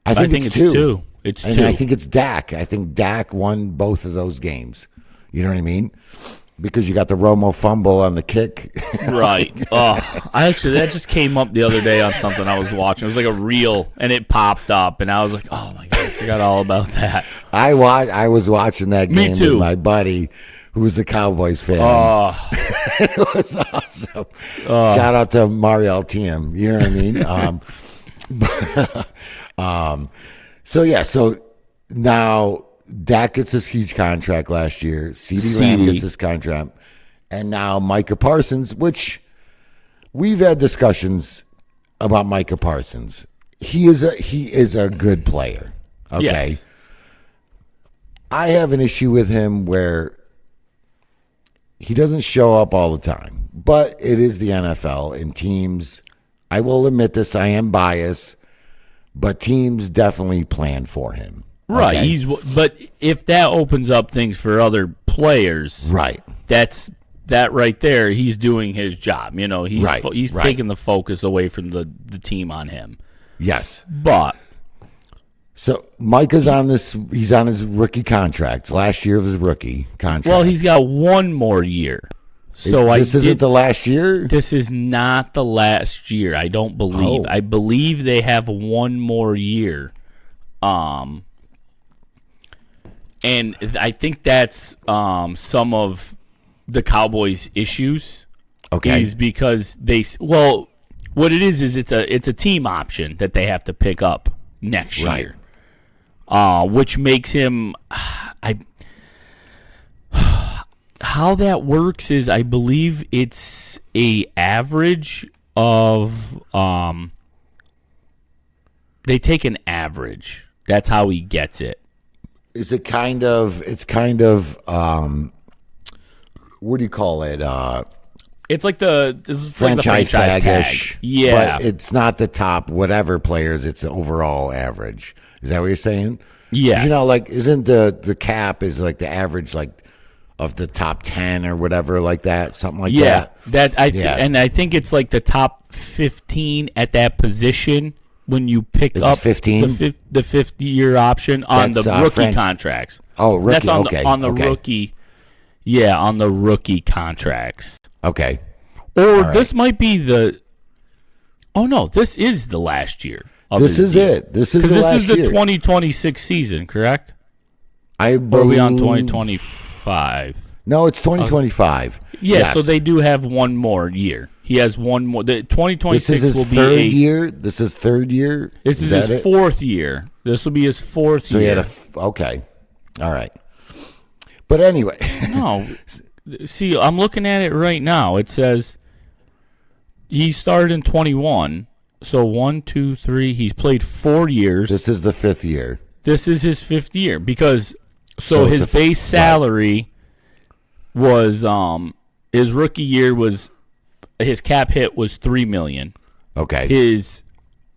I think it's 2. It's and 2. I think it's Dak. I think Dak won both of those games. You know what I mean? Because you got the Romo fumble on the kick. Right. That just came up the other day on something I was watching. It was like a reel, and it popped up, and I was like, oh, my God, I forgot all about that. I was watching that game with my buddy, who was a Cowboys fan. Oh. It was awesome. Shout out to Mario TM. You know what I mean? So now Dak gets this huge contract last year. CeeDee Lamb gets this contract. And now Micah Parsons, which we've had discussions about Micah Parsons. He is a good player. Okay. Yes. I have an issue with him where he doesn't show up all the time. But it is the NFL, and teams, I will admit this, I am biased, but teams definitely plan for him. Right. Okay? But if that opens up things for other players, right? That right there. He's doing his job. He's taking the focus away from the team on him. Yes. But So Micah's on this. He's on his rookie contract. Last year of his rookie contract. Well, he's got one more year. So this isn't the last year? This is not the last year. I don't believe. I believe they have one more year. And I think that's some of the Cowboys' issues. Okay. Is because what it is it's a team option that they have to pick up next year. Which makes him how that works is I believe it's a average of they take an average. That's how he gets it. Is it kind of what do you call it? It's like the franchise tag. Yeah. But it's not the top whatever players, it's the overall average. Is that what you're saying? Yes. You know, like isn't the cap is like the average like of the top 10 or whatever like that, something like that. And I think it's like the top 15 at that position when you pick up 15? the 50-year option on the rookie contracts. Oh, rookie. That's on the rookie. Yeah, on the rookie contracts. Okay. Or this might be the. Oh no, this is the last year. This is it. This is the last year. This is the 2026 season, correct? I believe. Or are we on 2025? No, it's 2025. Yes. So they do have one more year. He has one more. The 2026 this is his will third be year. This is third year. This is his fourth year. This will be his fourth year. So he had okay, all right. But anyway, no. See, I'm looking at it right now. It says he started in 21. So 1, 2, 3. He's played 4 years. This is the fifth year. This is his fifth year because his base salary was his rookie year was his cap hit was $3 million. Okay. His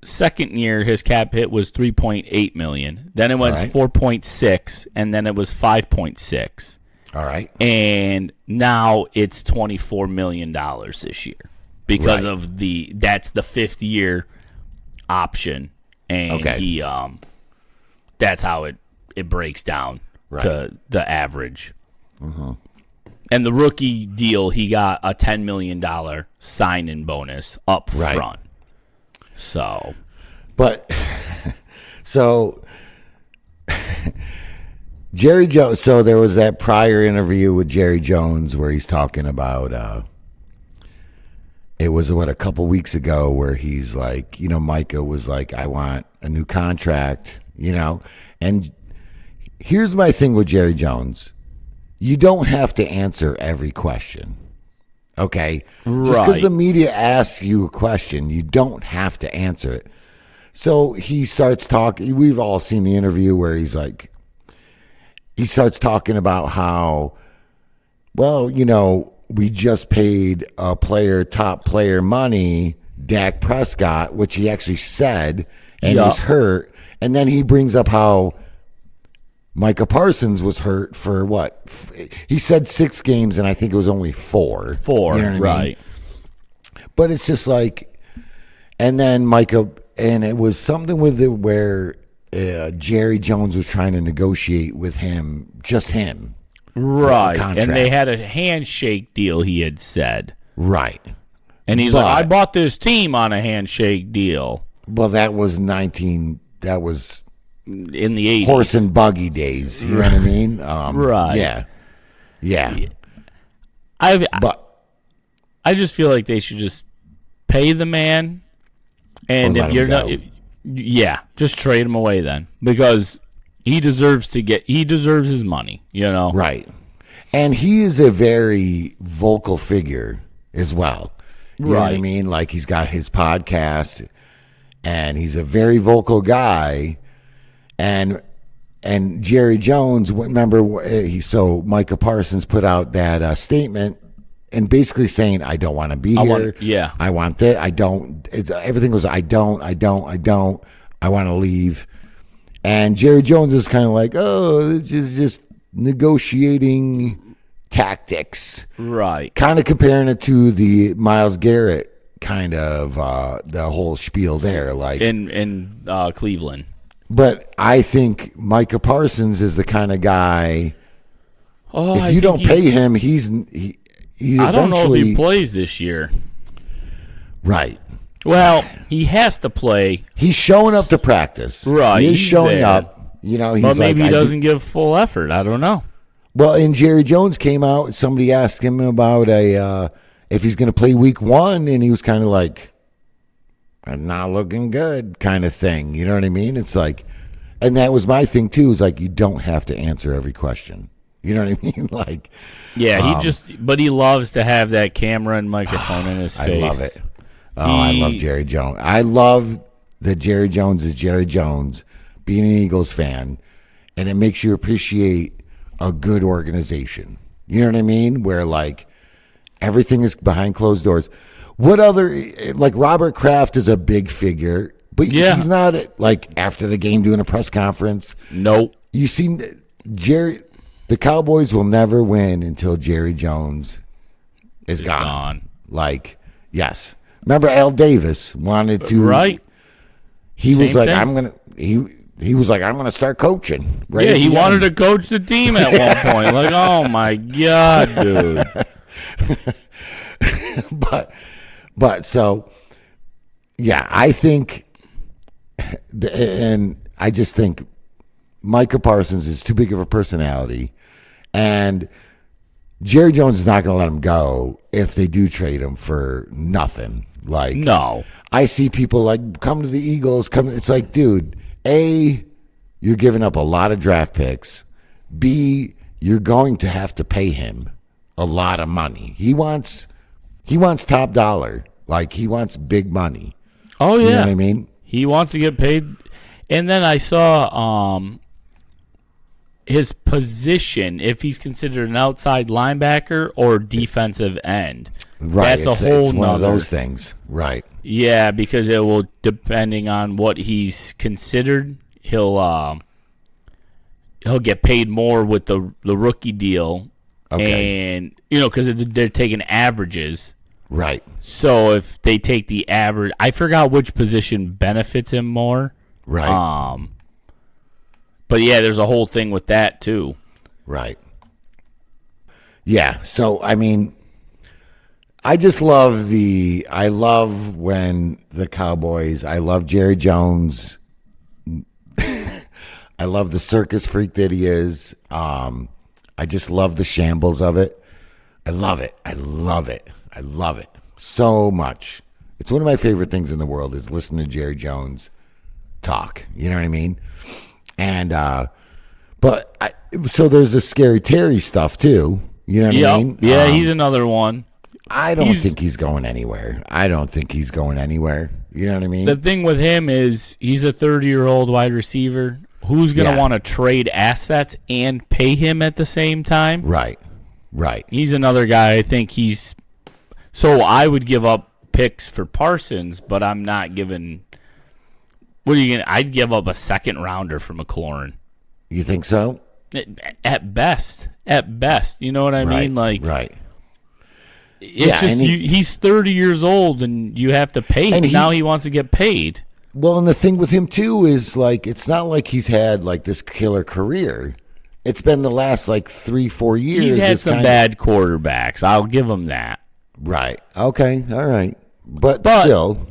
second year, his cap hit was $3.8 million. Then it was 4.6, and then it was 5.6. All right. And now it's $24 million this year because of that's the fifth year option, and he that's how it breaks down to the average. Uh-huh. And the rookie deal, he got a $10 million sign-in bonus up front. So, but Jerry Jones. So there was that prior interview with Jerry Jones where he's talking about. It was a couple weeks ago where he's like, Micah was like, I want a new contract, and here's my thing with Jerry Jones. You don't have to answer every question. Okay? Just because the media asks you a question, you don't have to answer it. So he starts talking. We've all seen the interview where he's like, he starts talking about how, well, we just paid a top player money, Dak Prescott, which he actually said, and he was hurt. And then he brings up how Micah Parsons was hurt for what? He said 6 games, and I think it was only 4. 4, I mean? But it's just like, and then Micah, and it was something with it where Jerry Jones was trying to negotiate with him, just him. Right. And they had a handshake deal, he had said. Right. And he's like, I bought this team on a handshake deal. Well, that was in the 80s. Horse and buggy days. You know what I mean? Right. Yeah. I just feel like they should just pay the man. And if you're not, just trade him away then. Because he deserves his money, Right. And he is a very vocal figure as well. You know what I mean? Like he's got his podcast and he's a very vocal guy. And Jerry Jones, remember, so Micah Parsons put out that statement and basically saying, I don't want to be here. I want that. I don't. Everything was, I don't. I want to leave. And Jerry Jones is kind of like, oh, this is just negotiating tactics. Right. Kind of comparing it to the Myles Garrett kind of the whole spiel there. Like in Cleveland. But I think Micah Parsons is the kind of guy. If you don't pay him, he's I don't know if he plays this year. Right. Well, he has to play. He's showing up to practice. Right. He's showing up. You know, he's but maybe he doesn't give full effort. I don't know. Well, and Jerry Jones came out. Somebody asked him about if he's going to play week 1, and he was kind of like, "I'm not looking good," kind of thing. You know what I mean? It's like, and that was my thing too. Is like you don't have to answer every question. You know what I mean? Like, yeah, but he loves to have that camera and microphone in his face. I love it. I love Jerry Jones. I love that Jerry Jones is Jerry Jones, being an Eagles fan, and it makes you appreciate a good organization. You know what I mean? Where like everything is behind closed doors. What other, like Robert Kraft is a big figure, but he's not like after the game doing a press conference. Nope. You see, the Cowboys will never win until Jerry Jones is gone. Like, yes. Remember Al Davis wanted to. Right. He was like, He was like, I'm going to start coaching. Right. Yeah, he wanted to coach the team at one point. Like, oh my God, dude. But so, yeah, I think, and I just think Micah Parsons is too big of a personality, and Jerry Jones is not going to let him go if they do trade him for nothing. Like, no, I see people like come to the Eagles. It's like, dude, A, you're giving up a lot of draft picks. B, you're going to have to pay him a lot of money. He wants top dollar. Like, he wants big money. Oh, yeah. You know what I mean? He wants to get paid. And then I saw his position, if he's considered an outside linebacker or defensive end. Right. That's a whole it's one of those things. Right. Yeah, because it will, depending on what he's considered, he'll get paid more with the rookie deal. Okay. And, because they're taking averages. Right. So if they take the average, I forgot which position benefits him more. Right. But yeah, there's a whole thing with that too. Right. Yeah. So I mean, I love when the Cowboys. I love Jerry Jones. I love the circus freak that he is. I just love the shambles of it. I love it. I love it. I love it so much. It's one of my favorite things in the world is listening to Jerry Jones talk. You know what I mean? And so there's the Scary Terry stuff too. You know what I mean? Yeah, he's another one. I don't think he's going anywhere. You know what I mean? The thing with him is he's a 30-year-old wide receiver. Who's going to want to trade assets and pay him at the same time? Right. He's another guy. I think he's. So I would give up picks for Parsons, but I'm not giving. What are you going to. I'd give up a second rounder for McLaurin. You think so? At best. You know what I mean? Like. Right. It's just he's 30 years old and you have to pay him. Now he wants to get paid. Well, and the thing with him too is like it's not like he's had like this killer career. It's been the last like 3-4 years. He's had some bad quarterbacks. I'll give him that. Right. Okay. All right. But still,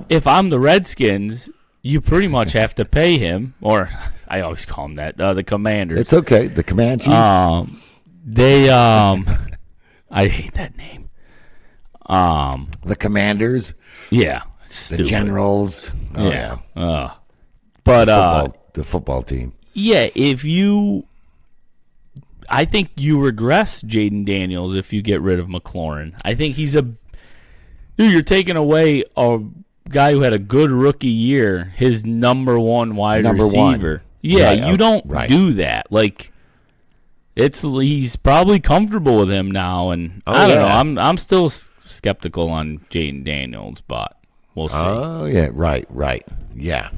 if I'm the Redskins, you pretty much have to pay him, or I always call him that, the Commanders. It's okay. The Comanches. I hate that name. The Commanders. Yeah. The Generals. Oh, yeah. But the football team. Yeah, I think you regress Jaden Daniels if you get rid of McLaurin. I think you're taking away a guy who had a good rookie year, his number one wide receiver. Yeah, you don't do that. Like, he's probably comfortable with him now, and I don't know. I'm still skeptical on Jaden Daniels, but we'll see. Oh yeah, right, yeah,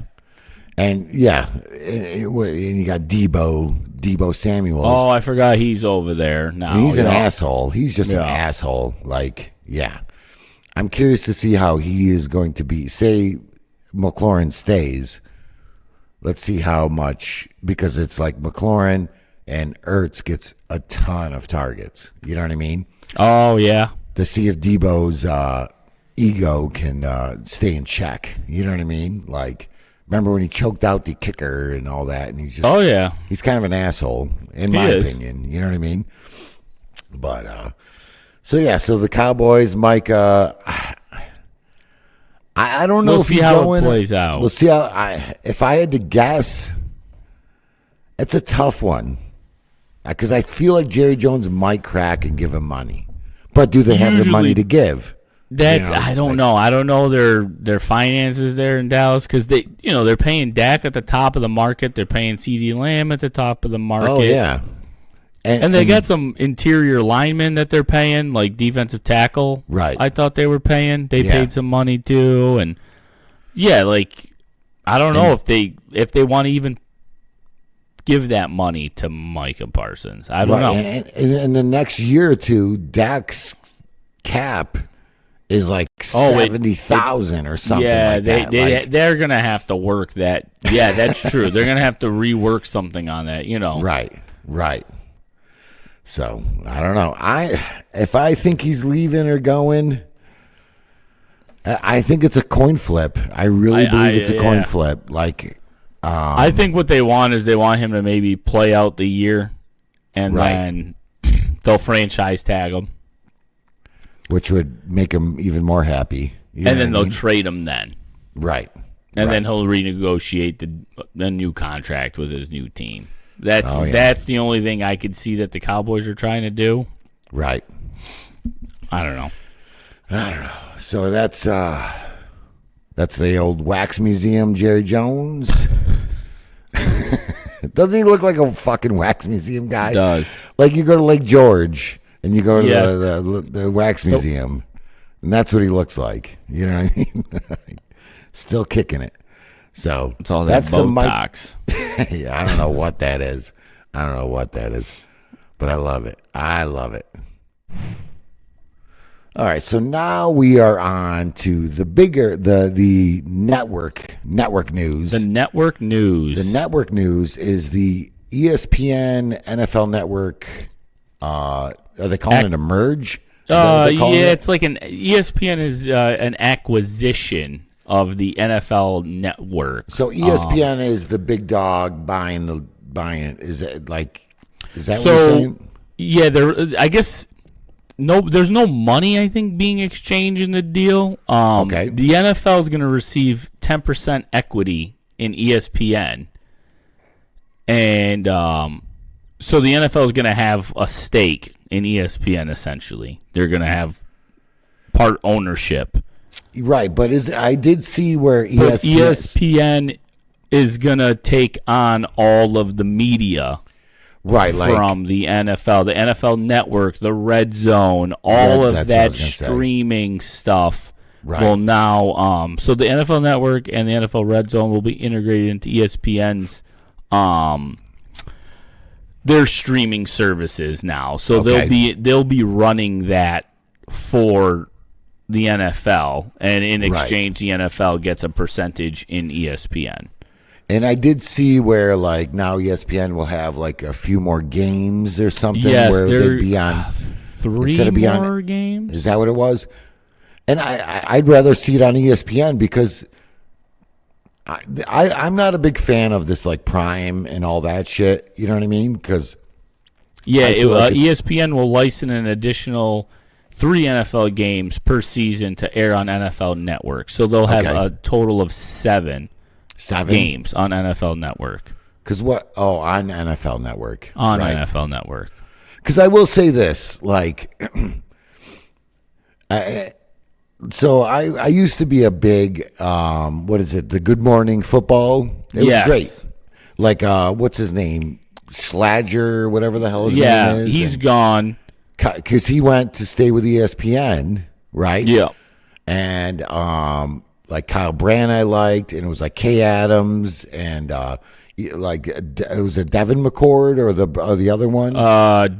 and you got Debo Samuel. Oh, I forgot he's over there now. He's an asshole. He's just an asshole. Like, yeah, I'm curious to see how he is going to be. Say McLaurin stays. Let's see how much, because it's like McLaurin and Ertz gets a ton of targets. You know what I mean? Oh, yeah. To see if Debo's ego can stay in check. You know what I mean? Like, remember when he choked out the kicker and all that, and he's just... Oh, yeah. He's kind of an asshole, in my opinion. You know what I mean? But, so the Cowboys, Micah... I don't know if he's how going... it plays out. We'll see how... if I had to guess, it's a tough one. Because I feel like Jerry Jones might crack and give him money. But do they have the money to give? That's I don't know. I don't know their finances there in Dallas because they're paying Dak at the top of the market. They're paying CeeDee Lamb at the top of the market. Oh yeah, and they got some interior linemen that they're paying, like defensive tackle. Right. I thought they were paying. They paid some money too, and like I don't know if they want to even give that money to Micah Parsons. I don't know. And in the next year or two, Dak's cap is like 70,000 or something like that. They're going to have to work that. Yeah, that's true. They're going to have to rework something on that, Right. So, I don't know. If I think he's leaving or going, I think it's a coin flip. I really believe it's a coin flip. Like... I think what they want is they want him to maybe play out the year, and then they'll franchise tag him, which would make him even more happy. And then they'll trade him then, right? And then he'll renegotiate the new contract with his new team. That's the only thing I could see that the Cowboys are trying to do. Right. I don't know. So that's the old wax museum, Jerry Jones. Doesn't he look like a fucking wax museum guy? He does. Like you go to Lake George and you go to the wax museum, and that's what he looks like. You know what I mean? Still kicking it. So it's all that's Botox. Yeah, I don't know what that is. But I love it. All right, so now we are on to the bigger the network news. The network news. The network news is the ESPN NFL Network. Are they calling it a merge? It's like an ESPN is an acquisition of the NFL Network. So ESPN is the big dog buying it. Is that what you're saying? Yeah, I guess. No, there's no money, I think, being exchanged in the deal. Okay. The NFL is going to receive 10% equity in ESPN. And so the NFL is going to have a stake in ESPN, essentially. They're going to have part ownership. Right, but I did see where ESPN is going to take on all of the media. Right, from the NFL Network, the Red Zone, all of that streaming stuff will now. So the NFL Network and the NFL Red Zone will be integrated into ESPN's their streaming services now. So they'll be running that for the NFL, and in exchange, the NFL gets a percentage in ESPN. And I did see where, like, now ESPN will have, like, a few more games or something where they'd be on 3 more games. Is that what it was? And I'd rather see it on ESPN because I'm not a big fan of this, like, Prime and all that shit. You know what I mean? Because ESPN will license an additional 3 NFL games per season to air on NFL Network. So they'll have a total of 7 games on NFL Network. Because what? Oh, on NFL Network. On NFL Network. Because I will say this, like, so I used to be a big, the Good Morning Football? It was great. Like, what's his name? Sladger, whatever the hell his name is. Yeah, he's gone. Because he went to stay with ESPN, right? Yeah. And, like Kyle Brandt I liked, and it was like Kay Adams, and like it was a Devin McCord or the other one,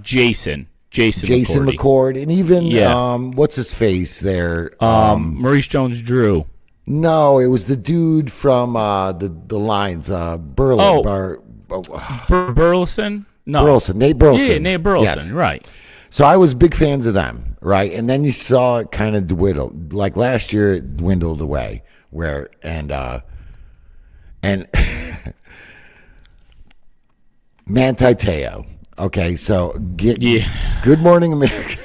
Jason McCord, and even what's his face there, Maurice Jones-Drew. No, it was the dude from the lines. Burleson? No. Burleson. Nate Burleson. Yeah, Nate Burleson, yes. right. So I was big fans of them, right? And then you saw it kind of dwindle. Like last year, it dwindled away. And Manti Te'o. Okay, so Good Morning America.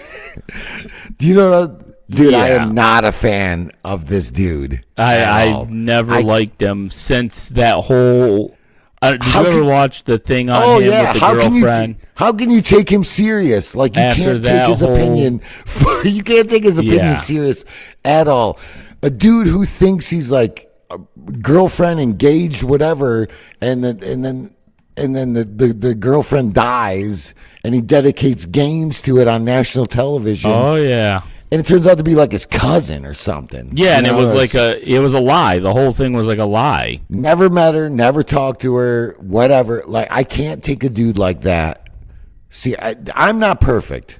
Do you know? Dude, I am not a fan of this dude. I've never liked him since that whole. Did you ever watch the thing on him with the girlfriend? How can you take him serious? Like, you can't take his opinion. You can't take his opinion serious at all. A dude who thinks he's like a girlfriend engaged, whatever, and then the girlfriend dies, and he dedicates games to it on national television. Oh yeah. And it turns out to be like his cousin or something. Yeah, and it was a lie. The whole thing was like a lie. Never met her, never talked to her, whatever. Like, I can't take a dude like that. See, I'm not perfect.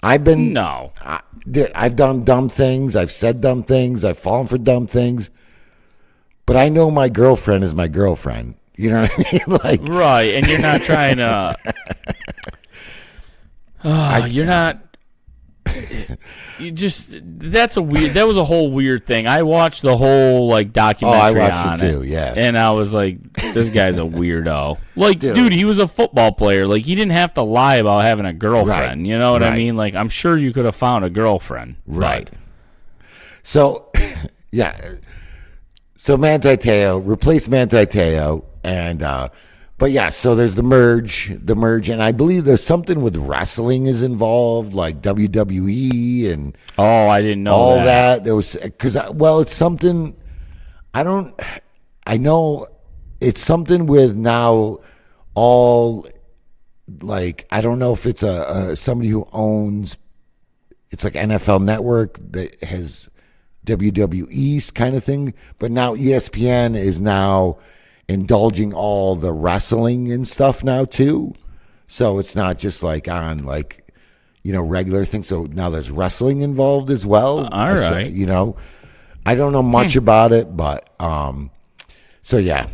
I've done dumb things. I've said dumb things. I've fallen for dumb things. But I know my girlfriend is my girlfriend. You know what I mean? Like, right, and you're not trying to. You're not. That was a whole weird thing. I watched the whole documentary on it. I watched it too, yeah. And I was like, this guy's a weirdo. Like, dude, he was a football player. Like, he didn't have to lie about having a girlfriend. Right. You know what I mean? Like, I'm sure you could have found a girlfriend. Right. So, yeah. So Manti Te'o, replace Manti Te'o, and but yeah, so there's the merge, and I believe there's something with wrestling is involved, like WWE and I didn't know all that. There was it's something. I know it's something with now all I don't know if it's somebody who owns. It's like NFL Network that has WWE kind of thing, but now ESPN is now indulging all the wrestling and stuff now too. So it's not just on regular things. So now there's wrestling involved as well. All right. I don't know much about it, but so yeah.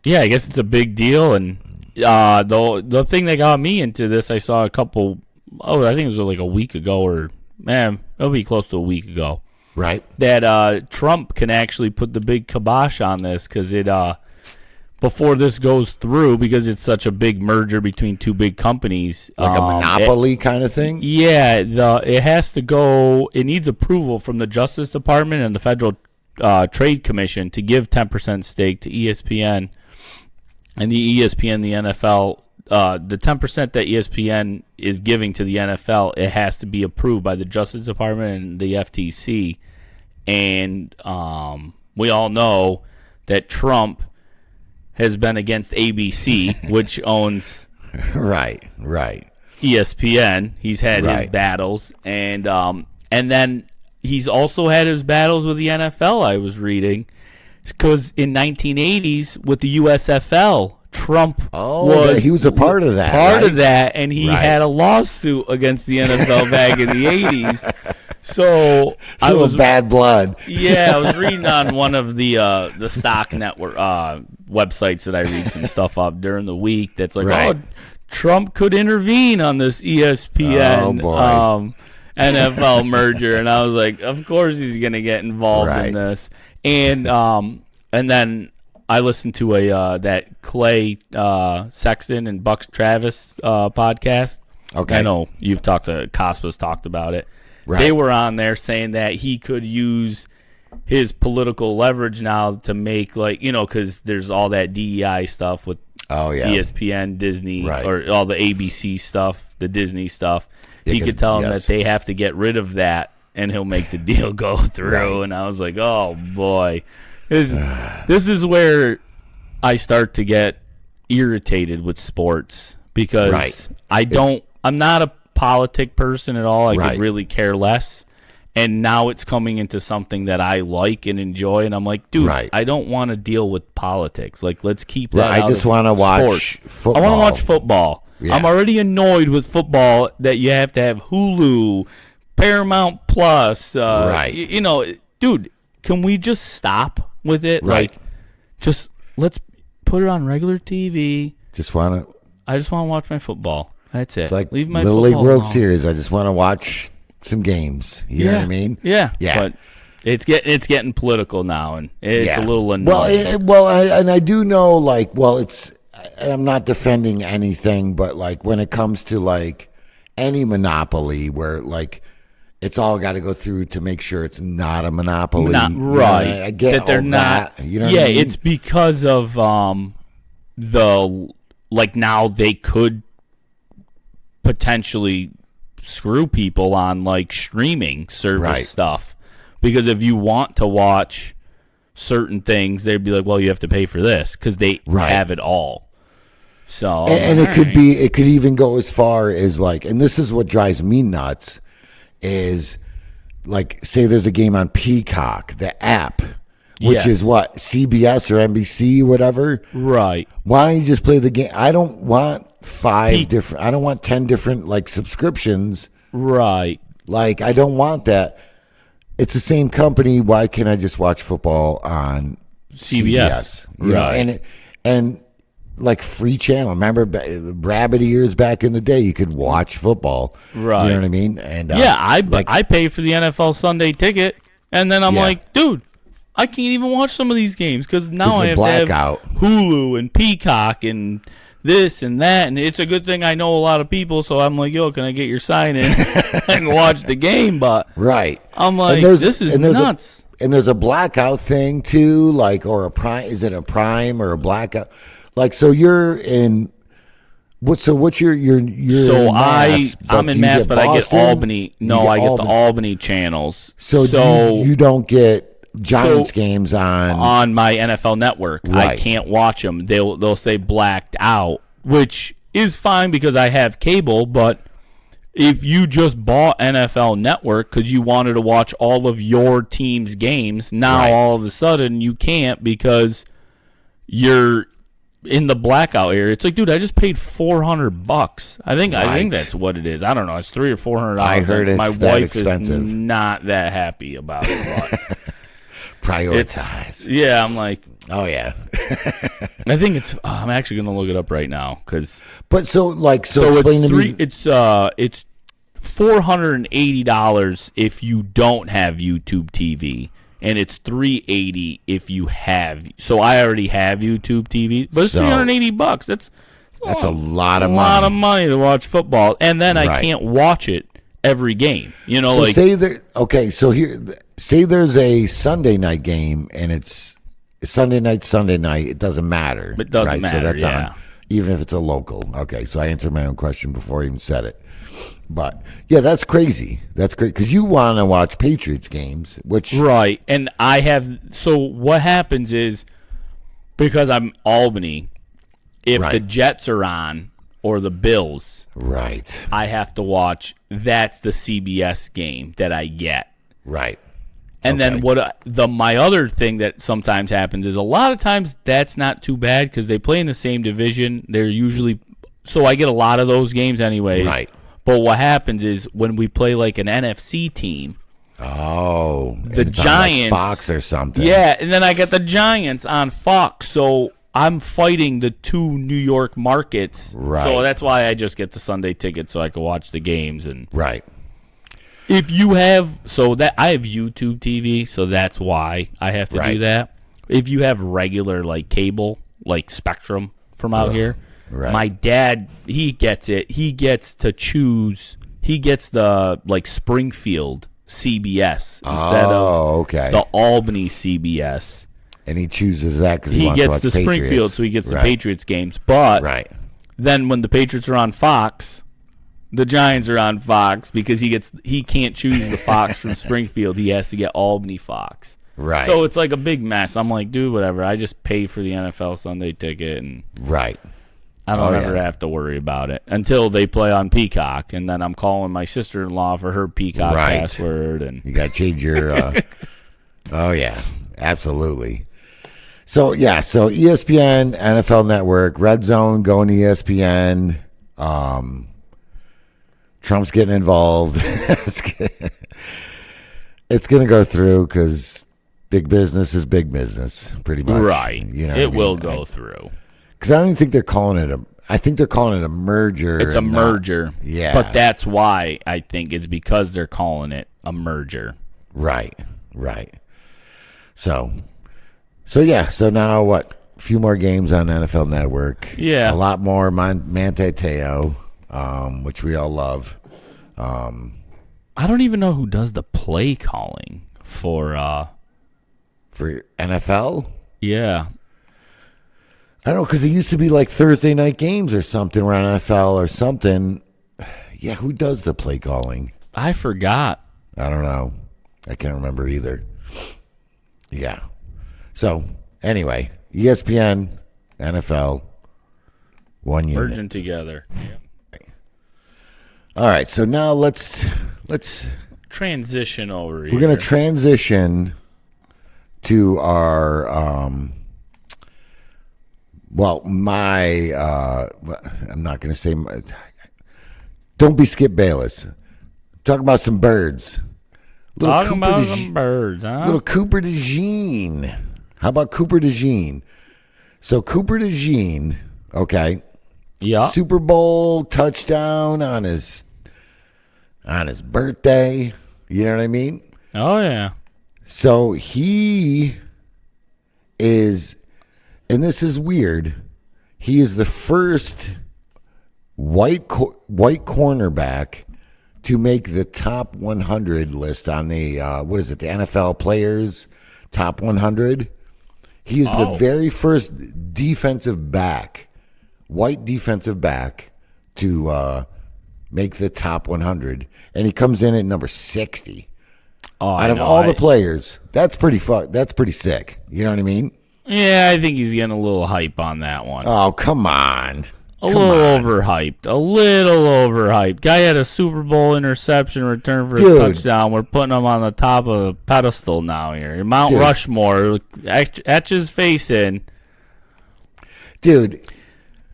Yeah, I guess it's a big deal. And the thing that got me into this, I saw I think it was like a week ago, or it'll be close to a week ago. Right. That Trump can actually put the big kibosh on this because before this goes through, because it's such a big merger between two big companies. Like a monopoly kind of thing? Yeah. It has to go, it needs approval from the Justice Department and the Federal Trade Commission to give 10% stake to ESPN and the ESPN, the NFL. The 10% that ESPN is giving to the NFL, it has to be approved by the Justice Department and the FTC. And we all know that Trump has been against ABC, which owns right ESPN. He's had his battles, and then he's also had his battles with the NFL. I was reading because in 1980s with the USFL. Trump he was a part of that. And he had a lawsuit against the NFL back in the 80s. So I was bad blood. Yeah, I was reading on one of the stock network websites that I read some stuff up during the week that's like, Trump could intervene on this ESPN NFL merger, and I was like, of course he's going to get involved in this. And then I listened to that Clay Sexton and Buck Travis podcast. Okay, I know you've Cospa's talked about it. Right. They were on there saying that he could use his political leverage now to make because there's all that DEI stuff with ESPN, Disney, or all the ABC stuff, the Disney stuff. He could tell them that they have to get rid of that, and he'll make the deal go through. And I was like, oh boy. This is where I start to get irritated with sports because I'm not a politic person at all. I could really care less. And now it's coming into something that I like and enjoy. And I'm like, dude, I don't want to deal with politics. Like, let's keep that out. I just want to watch football. I want to watch football. Yeah. I'm already annoyed with football that you have to have Hulu, Paramount Plus. Dude. can we just stop with it? Right. Like, just let's put it on regular TV. I just want to watch my football. That's it. It's like Leave my Little League World alone. Series. I just want to watch some games. You know what I mean? Yeah. Yeah. But it's getting political now, and it's a little annoying. I do know, like, and I'm not defending anything, but like when it comes to like any monopoly where like it's all got to go through to make sure it's not a monopoly. Right. I get that they're all not. that. You know what I mean? It's because of the like now they could potentially screw people on like streaming service stuff, because if you want to watch certain things, they'd be like, well, you have to pay for this because they have it all. So and it could even go as far as like, and this is what drives me nuts, is like, say there's a game on Peacock, the app, which is what, CBS or NBC, whatever. Right. Why don't you just play the game? I don't want 10 different like subscriptions. Right. Like, I don't want that. It's the same company. Why can't I just watch football on CBS? You know, and like free channel. Remember rabbit ears back in the day? You could watch football. Right. You know what I mean? And I pay for the NFL Sunday ticket, and then I'm like, dude, I can't even watch some of these games because now I have to have Hulu and Peacock and this and that, and it's a good thing I know a lot of people, so I'm like, yo, can I get your sign in and watch the game? But I'm like, this is nuts. And there's a blackout thing too, like, or a prime. Is it a prime or a blackout? Like, so you're in. What's your so in Mass, I'm in Mass, but I get Albany. No, I get the Albany channels. So you don't get Giants games on my NFL Network. Right. I can't watch them. They'll say blacked out, which is fine because I have cable. But if you just bought NFL Network because you wanted to watch all of your team's games, now all of a sudden you can't because you're in the blackout area. It's like, dude, I just paid $400. I think that's what it is. I don't know. It's $300 or $400. I heard it's my that wife expensive. is not that happy about it. But prioritize. I'm like, oh yeah. I think it's. I'm actually gonna look it up right now because. But so explain to me. It's $480 if you don't have YouTube TV. And it's $380 if you have. So I already have YouTube TV, but it's $380. That's a lot of money. A lot of money to watch football, and then I can't watch it every game. You know, so say there's a Sunday night game, and it's Sunday night. It doesn't matter. It doesn't matter. So that's on, even if it's a local. Okay, so I answered my own question before I even said it. But yeah, that's crazy. That's great because you want to watch Patriots games, which and I have. So what happens is because I'm Albany, if the Jets are on or the Bills, I have to watch. That's the CBS game that I get, And then my other thing that sometimes happens is a lot of times that's not too bad because they play in the same division. They're usually so I get a lot of those games anyways. But what happens is when we play like an NFC team, the Giants, on like Fox or something. Yeah, and then I get the Giants on Fox, so I'm fighting the two New York markets. So that's why I just get the Sunday ticket so I can watch the games and If you have I have YouTube TV, so that's why I have to do that. If you have regular like cable, like Spectrum from out here. My dad, he gets it. He gets to choose. He gets the like Springfield CBS instead of the Albany CBS. And he chooses that because he wants to gets watch the Patriots. Springfield, so he gets the Patriots games. But then when the Patriots are on Fox, the Giants are on Fox because he can't choose the Fox from Springfield. He has to get Albany Fox. So it's like a big mess. I'm like, dude, whatever. I just pay for the NFL Sunday ticket and I don't ever have to worry about it until they play on Peacock, and then I'm calling my sister-in-law for her Peacock password. And you got to change your. Oh yeah, absolutely. So ESPN, NFL Network, Red Zone going to ESPN. Trump's getting involved. It's going to go through because big business is big business, pretty much. Right. You know, it will go through. Because I don't even think they're calling it I think they're calling it a merger. It's a merger. Yeah. But that's why I think it's because they're calling it a merger. Right. So yeah. So now what? A few more games on NFL Network. Yeah. A lot more Manti Te'o, which we all love. I don't even know who does the play calling for NFL. Yeah. I don't know, because it used to be like Thursday night games or something around NFL or something. Yeah, who does the play calling? I forgot. I don't know. I can't remember either. Yeah. So anyway, ESPN, NFL, one unit. Merging together. Yep. All right, so now let's transition over here. We're going to transition to our I'm not going to say don't be Skip Bayless. Talk about some birds. Talking about some birds, huh? Little Cooper Dejean. How about Cooper Dejean? So Cooper Dejean, okay. Yeah. Super Bowl touchdown on his birthday. You know what I mean? Oh, yeah. So he is, and this is weird, he is the first white cornerback to make the top 100 list on the, the NFL Players Top 100. He is the very first white defensive back to make the top 100, and he comes in at number 60. Out of all the players, that's pretty sick. You know what I mean? Yeah, I think he's getting a little hype on that one. Oh, come on. A little overhyped. Guy had a Super Bowl interception return for a touchdown. We're putting him on the top of a pedestal now here. Mount Rushmore, etch his face in. Dude.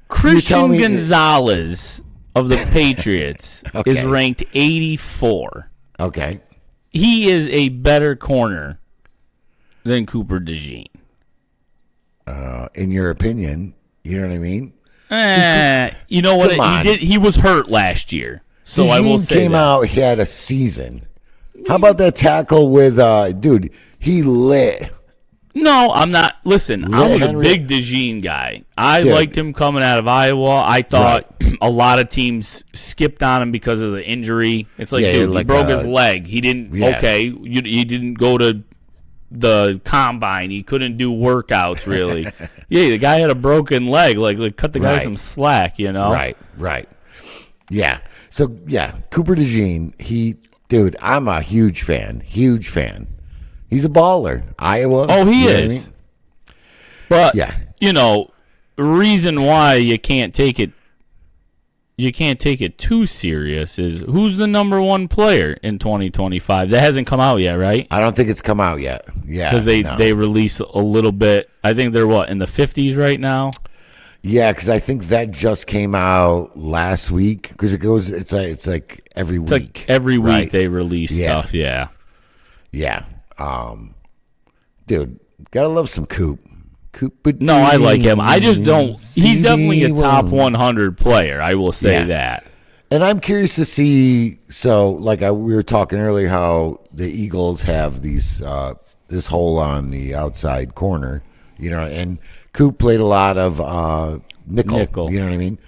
Christian Gonzalez of the Patriots is ranked 84. Okay. He is a better corner than Cooper Dejean. In your opinion, you know what I mean? You know what? He was hurt last year, so I will say came out. He had a season. How about that tackle with dude? He lit. No, I'm not. Listen, I'm a big Dejean guy. I liked him coming out of Iowa. I thought a lot of teams skipped on him because of the injury. It's like, dude, he broke his leg. He didn't. Yeah. Okay, he didn't go to the combine. He couldn't do workouts really. Yeah, the guy had a broken leg. Like cut the guy some slack, you know? Right. Yeah. So yeah, Cooper Dejean. Dude, I'm a huge fan. He's a baller. Iowa. Oh, he is. I mean? But reason why you can't take it too serious is who's the number one player in 2025? That hasn't come out yet, right? I don't think it's come out yet. Yeah. Because they release a little bit. I think they're in the 50s right now? Yeah, because I think that just came out last week. Because it's like every week. It's like every week they release stuff, yeah. Yeah. Dude, gotta love some Coop. No, I like him. I just don't. He's definitely a top 100 player. I will say that. And I'm curious to see. So, we were talking earlier, how the Eagles have these this hole on the outside corner, and Coop played a lot of nickel. You know what I mean?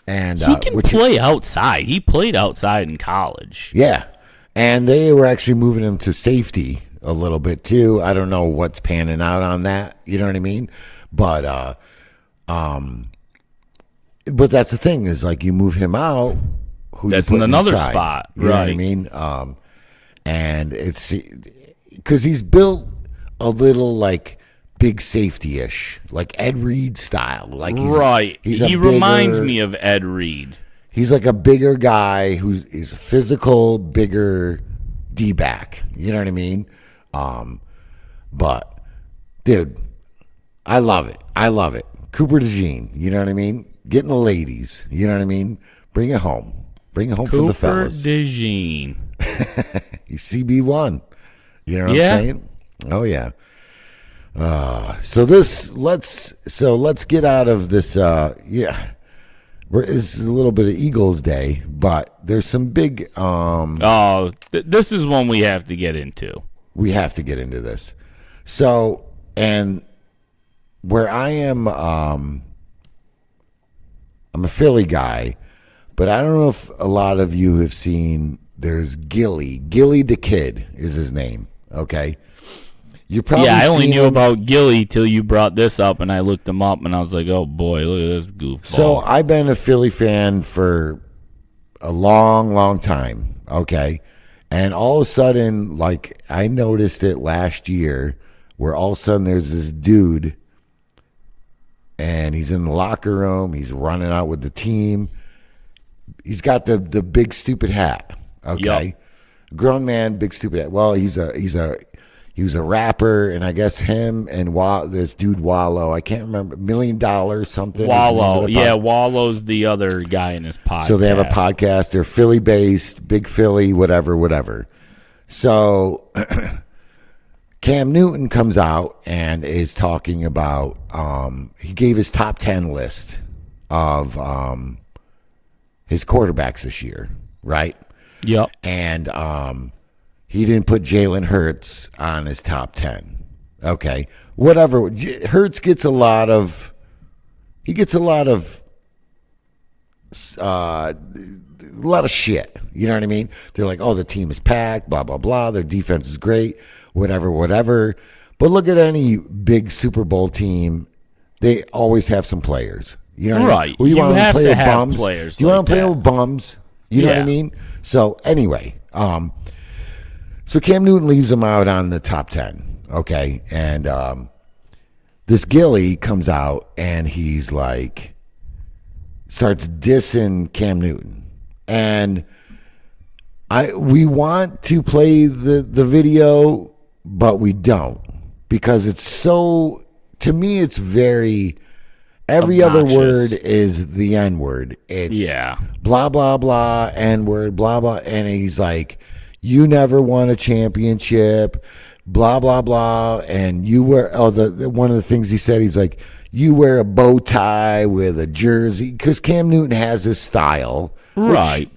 And he can play outside. He played outside in college. Yeah, and they were actually moving him to safety a little bit too. I don't know what's panning out on that. You know what I mean? But that's the thing is, you move him out. That's in another inside, spot, you know what I mean? And it's because he's built a little big safety-ish, like Ed Reed style. He reminds me of Ed Reed. He's like a bigger guy who's physical, bigger D-back. You know what I mean? But, dude, I love it. Cooper Dejean, you know what I mean? Getting the ladies, you know what I mean? Bring it home. For the fellas. Cooper Dejean. He's CB1. You know what I'm saying? Oh yeah. So let's get out of this. It's a little bit of Eagles Day, but there's some big. This is one we have to get into. We have to get into this. So, and where I am, I'm a Philly guy, but I don't know if a lot of you have seen. There's Gillie the Kid is his name. Okay. You probably I only knew about Gillie till you brought this up, and I looked him up, and I was like, "Oh boy, look at this goofball." So I've been a Philly fan for a long, long time. Okay, and all of a sudden, like I noticed it last year, where all of a sudden there's this dude, and he's in the locker room, he's running out with the team. He's got the big stupid hat. Okay, yep. Grown man, big stupid hat. Well, he was a rapper, and I guess him and this dude Wallow, I can't remember, $1 Million something. Wallow, Wallow's the other guy in his podcast. So they have a podcast. They're Philly-based, big Philly, whatever. So Cam Newton comes out and is talking about, he gave his top 10 list of his quarterbacks this year, right? Yep. And he didn't put Jalen Hurts on his top 10. Okay. Whatever. Hurts gets a lot of shit. You know what I mean? They're like, oh, the team is packed, blah, blah, blah. Their defense is great, whatever. But look at any big Super Bowl team. They always have some players. You know what I mean? Well, you want have to play to with have bums? players. Do you like want to play that. with bums? You know what I mean? So anyway, so Cam Newton leaves him out on the top 10, okay? And this Gillie comes out, and he's like, starts dissing Cam Newton. And we want to play the video, but we don't. Because it's so, to me, it's very, every obnoxious. Other word is the N-word. It's blah, blah, blah, N-word, blah, blah. And he's like, you never won a championship, blah, blah, blah. And you wear, one of the things he said, he's like, you wear a bow tie with a jersey. Because Cam Newton has his style. Right.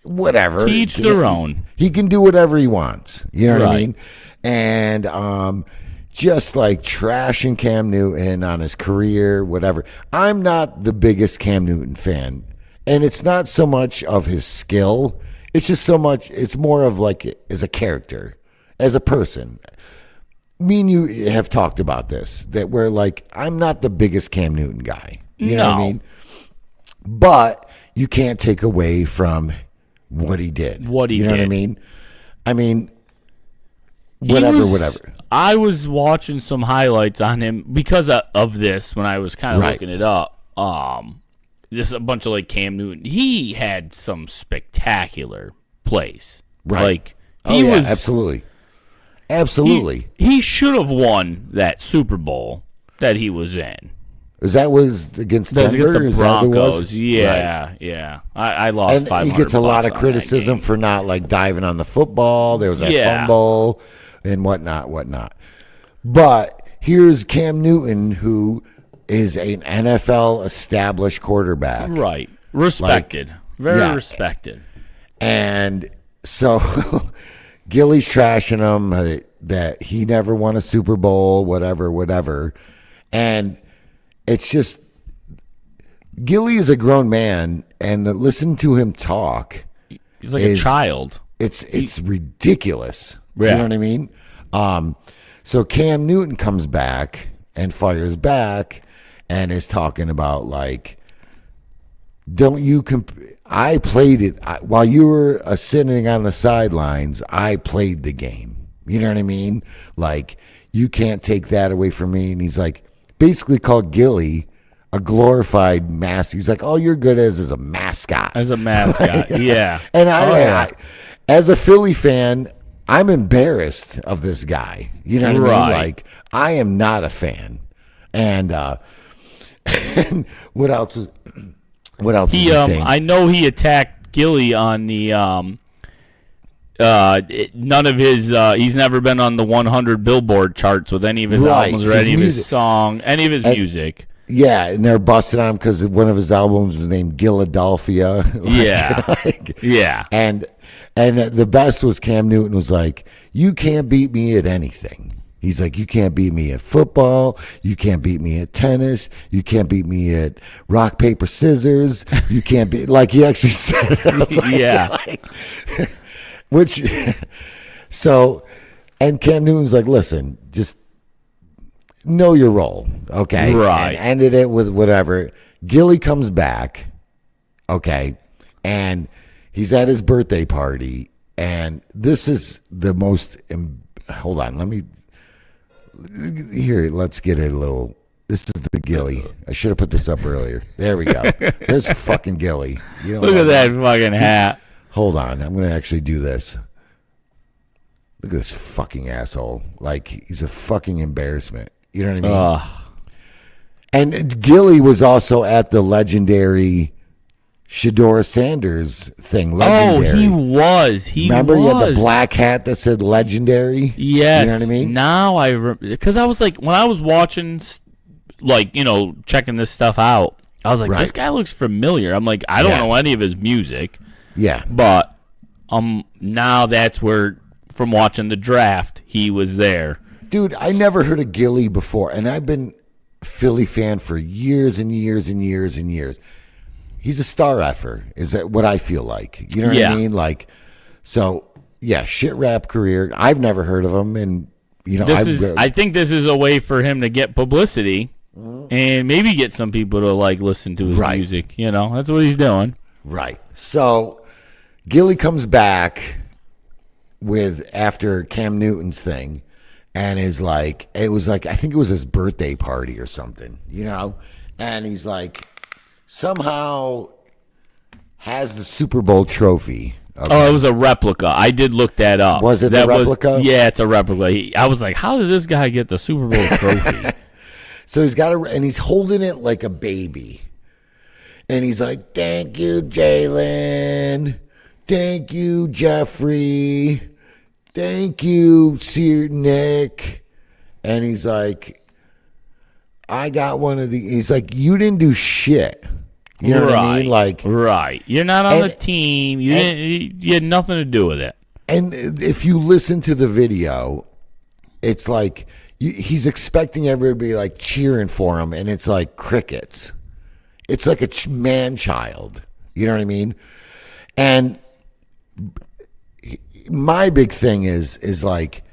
Whatever. To each their own. He can do whatever he wants. You know what I mean? And just like trashing Cam Newton on his career, whatever. I'm not the biggest Cam Newton fan. And it's not so much of his skill. It's just so much, it's more of like as a character, as a person. Me and you have talked about this, that we're like, I'm not the biggest Cam Newton guy. You know what I mean? But you can't take away from what he did. You know what I mean? I mean, whatever. I was watching some highlights on him because of this when I was kind of looking it up. Just a bunch of like Cam Newton. He had some spectacular plays. Right. Like he was absolutely. He should have won that Super Bowl that he was in. Is that was against Denver? Against the Broncos. Yeah. I lost $500. He gets a lot of criticism for not like diving on the football. There was that fumble and whatnot. But here's Cam Newton, who is an NFL established quarterback. Right. Respected. Very respected. And so Gillie's trashing him that he never won a Super Bowl, whatever. And it's just, Gillie is a grown man, and listen to him talk. He's like a child. It's ridiculous. Yeah. You know what I mean? So Cam Newton comes back and fires back and is talking about like, don't you I played it while you were sitting on the sidelines. I played the game. You know what I mean? Like, you can't take that away from me. And he's like, basically called Gillie a glorified mask. He's like, all you're good as is a mascot. As a mascot, yeah. And I, as a Philly fan, I'm embarrassed of this guy. You know what I mean? Like, I am not a fan. And and what else was he saying? I know he attacked Gillie on the none of his he's never been on the 100 Billboard charts with any of his albums or any of his song, any of his music. Yeah, and they're busting on him because one of his albums was named Philadelphia. Yeah. And the best was Cam Newton was like, you can't beat me at anything. He's like, you can't beat me at football. You can't beat me at tennis. You can't beat me at rock, paper, scissors. You can't beat, like he actually said it. I was like, yeah. Which, so, and Cam Newton's like, listen, just know your role, okay? Right. And ended it with whatever. Gillie comes back, okay, and he's at his birthday party, and this is the most, hold on, let's get a little, this is the Gillie. I should have put this up earlier. There we go. There's fucking Gillie. Look at that fucking hat. Hold on, I'm going to actually do this. Look at this fucking asshole. Like, he's a fucking embarrassment. You know what I mean? And Gillie was also at the legendary Shedora Sanders thing. Legendary. Oh, he was. Remember, he had the black hat that said legendary? Yes. You know what I mean? Now because I was like, when I was watching, like, checking this stuff out, I was like, this guy looks familiar. I'm like, I don't know any of his music. Yeah. But now that's where, from watching the draft, he was there. Dude, I never heard of Gillie before, and I've been a Philly fan for years and years and years and years. He's a star effer, is that what I feel like? You know what I mean? Like, so, yeah, shit rap career. I've never heard of him, and, I think this is a way for him to get publicity and maybe get some people to, like, listen to his music. That's what he's doing. Right. So, Gillie comes back after Cam Newton's thing, and is like, it was like, I think it was his birthday party or something, and he's like, somehow has the Super Bowl trophy. Okay. Oh, it was a replica. I did look that up. Was it a replica? Yeah, it's a replica. I was like, how did this guy get the Super Bowl trophy? So he's got and he's holding it like a baby. And he's like, thank you, Jalen. Thank you, Jeffrey. Thank you, Sir Nick. And he's like, I got one of these. He's like, you didn't do shit. You know what I mean? Like, right. You're not on the team. You had nothing to do with it. And if you listen to the video, it's like he's expecting everybody like cheering for him, and it's like crickets. It's like a man-child. You know what I mean? And my big thing is like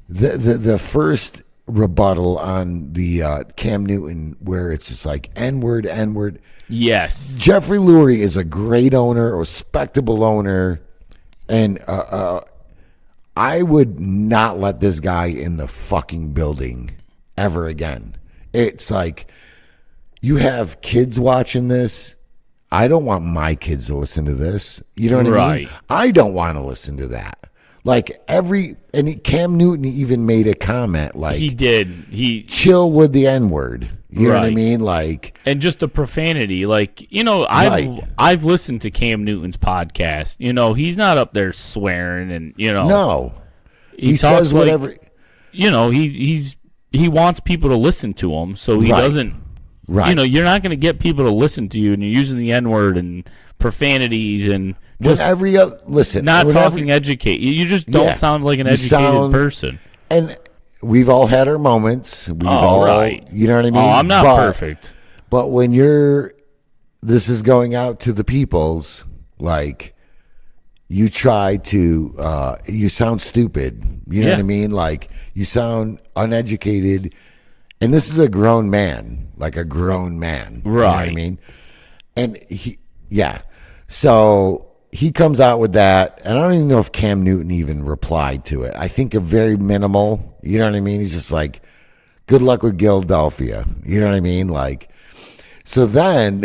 the first rebuttal on the Cam Newton, where it's just like N-word. Yes. Jeffrey Lurie is a great owner, a respectable owner, and I would not let this guy in the fucking building ever again. It's like, you have kids watching this. I don't want my kids to listen to this. You know what I mean? I don't want to listen to that. Like and Cam Newton even made a comment like, he did. He chill with the N-word. You know what I mean? Like, and just the profanity. Like, I've listened to Cam Newton's podcast. He's not up there swearing and no. He talks says whatever. He wants people to listen to him, so he doesn't. Right. You're not going to get people to listen to you, and you're using the N-word and profanities and just talking educate. You just don't sound like an educated person. And we've all had our moments. You know what I mean? Oh, I'm not perfect. But when this is going out to the peoples, like, you try to, you sound stupid. You know what I mean? Like, you sound uneducated. And this is a grown man, like a grown man. Right. You know what I mean? And so he comes out with that, and I don't even know if Cam Newton even replied to it. I think a very minimal, you know what I mean? He's just like, good luck with Philadelphia. You know what I mean? Like, so then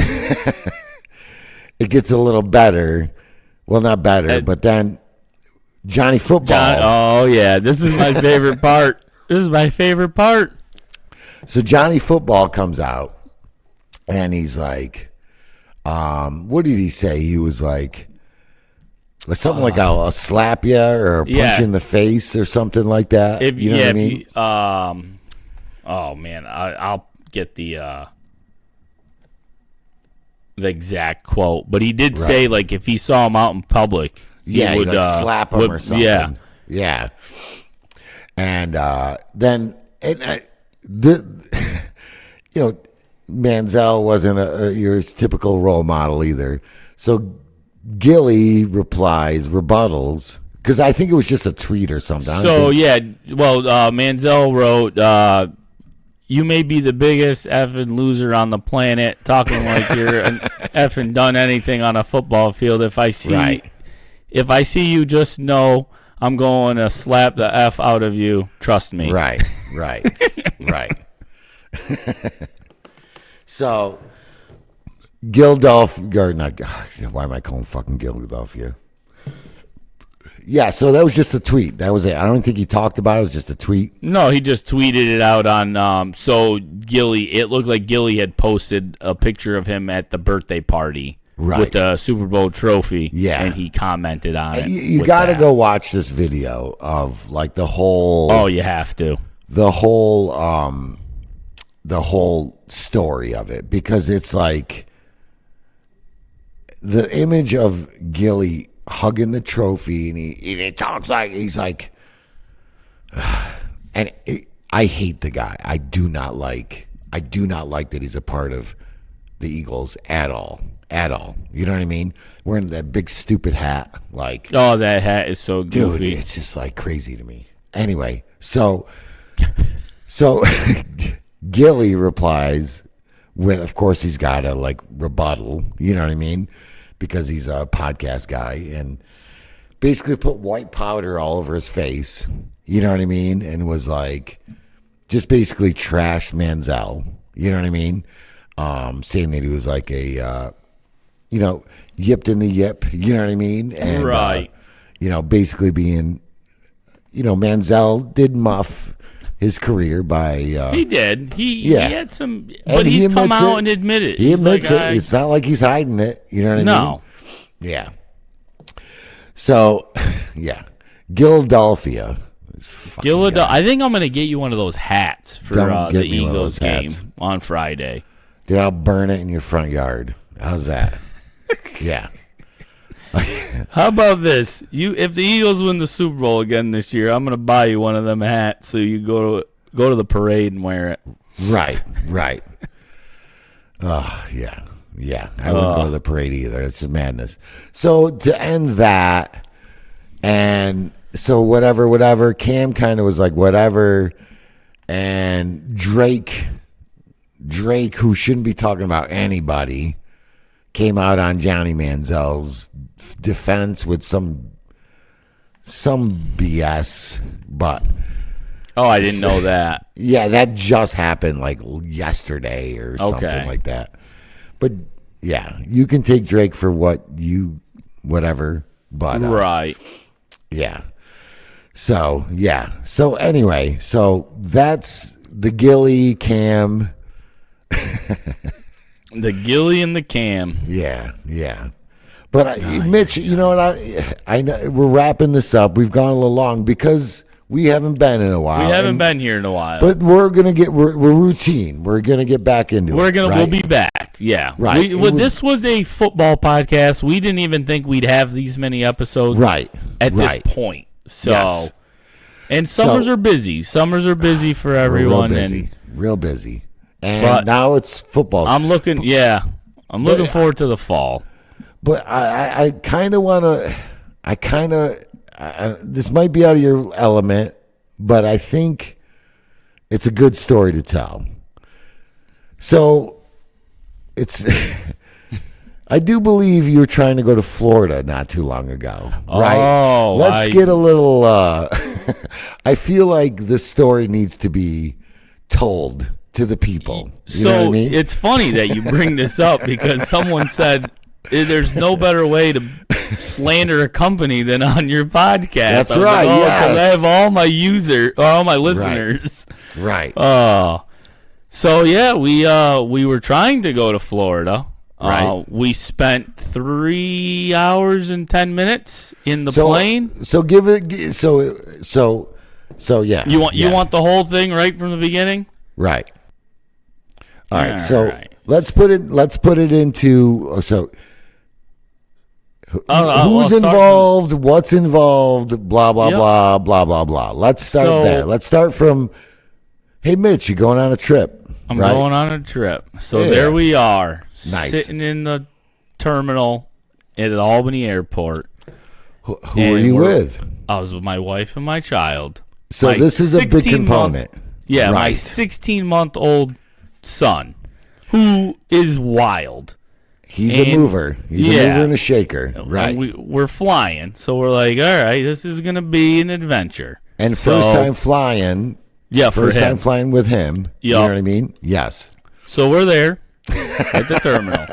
it gets a little better. Well, not better, but then Johnny Football. Oh, yeah. This is my favorite part. So Johnny Football comes out, and he's like, what did he say? He was like, Like something like I'll slap you or punch you in the face or something like that. You know what I mean? Oh man, I'll get the exact quote, but he did say like if he saw him out in public, he would like slap him or something. Yeah. And then Manziel wasn't your typical role model either. So Gillie rebuttals, because I think it was just a tweet or something. Manziel wrote, "You may be the biggest effing loser on the planet, talking like you're an effing done anything on a football field. If I see you, just know I'm going to slap the F out of you. Trust me." Right. So, why am I calling fucking Philadelphia? Yeah, so that was just a tweet. That was it. I don't think he talked about it. It was just a tweet. No, he just tweeted it out on. So Gillie, it looked like Gillie had posted a picture of him at the birthday party with the Super Bowl trophy. Yeah, and he commented on it. You got to go watch this video of like the whole. Oh, you have to. The whole story of it, because it's like the image of Gillie hugging the trophy, and he talks like he's like, and I hate the guy. I do not like that he's a part of the Eagles at all. You know what I mean? Wearing that big stupid hat, like, oh, that hat is so goofy. Dude, it's just like crazy to me. Anyway, so Gillie replies with, of course, he's got a like rebuttal, you know what I mean? Because he's a podcast guy, and basically put white powder all over his face, you know what I mean? And was like, just basically trashed Manziel, you know what I mean? Saying that he was like a, yipped in the yip, you know what I mean? And, basically being, Manziel did muff his career by he did. He had some, but he's come out and admitted. He admits it. It's not like he's hiding it. You know what I mean? No. Yeah. So, yeah, Philadelphia. I think I'm going to get you one of those hats for the Eagles game on Friday. Dude, I'll burn it in your front yard. How's that? Yeah. How about this? If the Eagles win the Super Bowl again this year, I'm going to buy you one of them hats so you go to the parade and wear it. Right. Oh, yeah. I wouldn't go to the parade either. It's madness. So to end that, and so whatever, Cam kind of was like whatever, and Drake, who shouldn't be talking about anybody, came out on Johnny Manziel's defense with some BS, but I didn't know that. Yeah, that just happened like yesterday or something like that. But yeah, you can take Drake for whatever, but right. Yeah. So anyway, that's the Gillie Cam. The Gillie and the Cam. Yeah. But Mitch, you know what? I know we're wrapping this up. We've gone a little long because we haven't been in a while. We haven't been here in a while. But we're routine. We're gonna get back into it. We'll be back. Yeah. Right. This was a football podcast. We didn't even think we'd have these many episodes. At this point. So. Yes. And summers are busy. Summers are busy for everyone. Real busy. And now it's football. I'm looking forward to the fall. But I kind of want to. This might be out of your element, but I think it's a good story to tell. So it's. I do believe you were trying to go to Florida not too long ago, right? Oh, let's get a little. I feel like this story needs to be told to the people. You know what I mean? It's funny that you bring this up because someone said there's no better way to slander a company than on your podcast. That's right. Yes. I have all my listeners. Right. So yeah, we were trying to go to Florida. Right. We spent 3 hours and 10 minutes in the plane. So give it. So yeah. You want the whole thing right from the beginning? Right. All right. So right. let's put it into who's involved, what's involved, blah blah blah blah blah blah. Let's start there. Let's start from. Hey Mitch, you going on a trip? I'm going on a trip. So there we are, sitting in the terminal at Albany Airport. Who are you with? I was with my wife and my child. So this is a big component. My 16-month-old son, who is wild. He's a mover. He's a mover and a shaker. Right. We're flying, so we're like, all right, this is going to be an adventure. And first time flying. Yeah, first time flying with him. You know what I mean? Yes. So we're there at the terminal.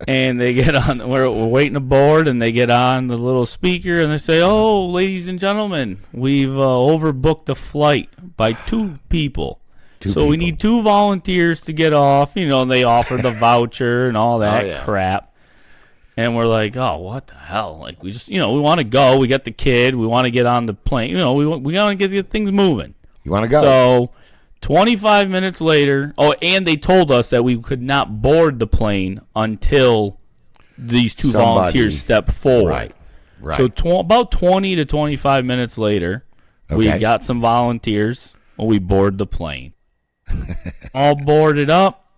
And they get on, we're waiting aboard, and they get on the little speaker, and they say, oh, ladies and gentlemen, we've overbooked the flight by 2 people. We need 2 volunteers to get off. And they offer the voucher and all that crap. And we're like, oh, what the hell? Like, we just, we want to go. We got the kid. We want to get on the plane. We want to get things moving. You want to go? So 25 minutes later, and they told us that we could not board the plane until these 2 volunteers step forward. Right. So about 20 to 25 minutes later, we got some volunteers. We board the plane. All boarded up.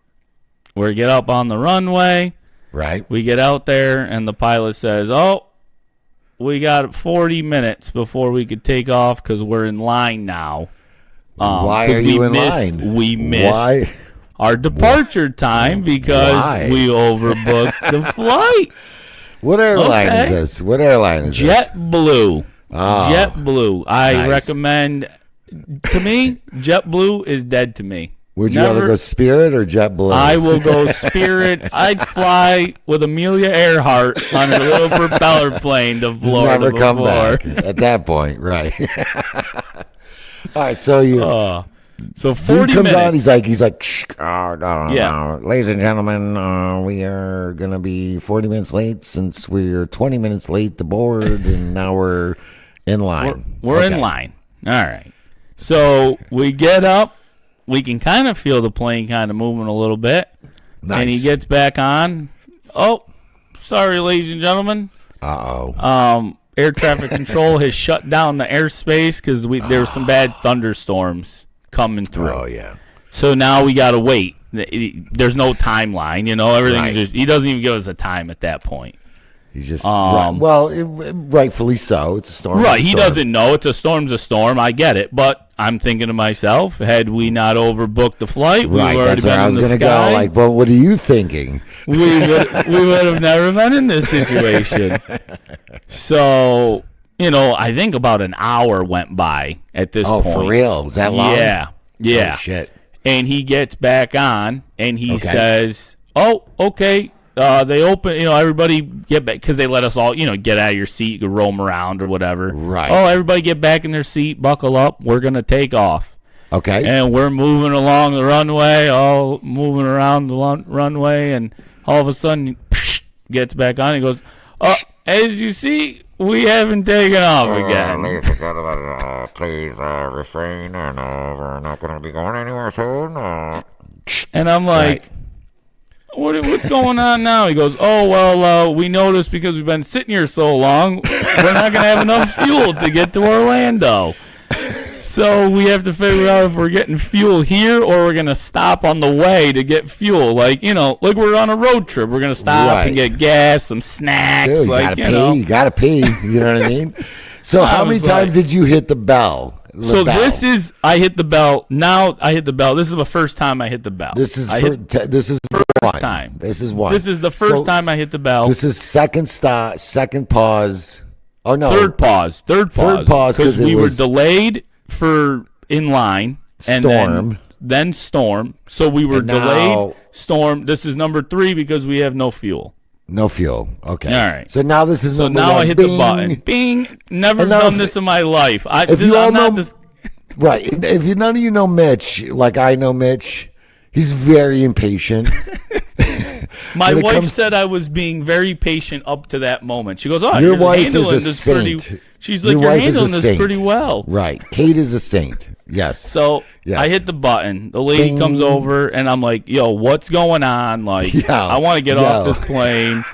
We get up on the runway. Right. We get out there, and the pilot says, we got 40 minutes before we could take off because we're in line now. Why are you in line? We missed our departure time because we overbooked the flight. What airline is this? What airline is this? JetBlue. JetBlue. I recommend. To me, JetBlue is dead to me. Would you rather go Spirit or JetBlue? I will go Spirit. I'd fly with Amelia Earhart on a little propeller plane to Florida. Never come back at that point, right? All right, so so 40 comes minutes. On, he's like, no. Ladies and gentlemen, we are gonna be 40 minutes late since we're 20 minutes late to board, and now we're in line. We're in line. All right. So we get up. We can kind of feel the plane kind of moving a little bit. Nice. And he gets back on. Oh, sorry, ladies and gentlemen. Air traffic control has shut down the airspace because there were some bad thunderstorms coming through. Oh, yeah. So now we got to wait. There's no timeline. Everything is just, he doesn't even give us a time at that point. He's just rightfully so. It's a storm. Right, he doesn't know. It's a storm's a storm. I get it, but I'm thinking to myself, had we not overbooked the flight, we would already been in the sky. Go. Like, but what are you thinking? We would have never been in this situation. So, I think about an hour went by at this point. Oh, for real? Was that long? Yeah. Oh, shit. And he gets back on, and he says, "Oh, okay." They open, everybody get back because they let us all, get out of your seat, you can roam around or whatever. Right. Oh, everybody get back in their seat, buckle up. We're going to take off. Okay. And we're moving along the runway, all moving around the runway, and all of a sudden, he gets back on. He goes, as you see, we haven't taken off again. Ladies and gentlemen, please refrain, and we're not going to be going anywhere soon. And I'm like... What's going on now? He goes, oh, well, we noticed because we've been sitting here so long, we're not going to have enough fuel to get to Orlando. So we have to figure out if we're getting fuel here or we're going to stop on the way to get fuel. Like we're on a road trip. We're going to stop and get gas, some snacks. Dude, you got to pee. You know what I mean? So how many times did you hit the bell? I hit the bell. Now I hit the bell. This is the first time I hit the bell. This is the first time. This is one. This is the first time I hit the bell. This is second stop, second pause. Oh no. Third pause because we were delayed for in line and then storm. So we were delayed storm. This is number 3 because we have no fuel. No fuel. Okay. All right. So now this is number 1. I hit the button. Bing. Never done this in my life. Right. If none of you know Mitch, like I know Mitch, he's very impatient. My wife said I was being very patient up to that moment. She goes, "Oh, your you're wife handling is a this saint. pretty." She's like, "You're handling this pretty well." Right. Kate is a saint. Yes. So I hit the button. The lady Ding. comes over, and I'm like, "Yo, what's going on? Like, I want to get off this plane."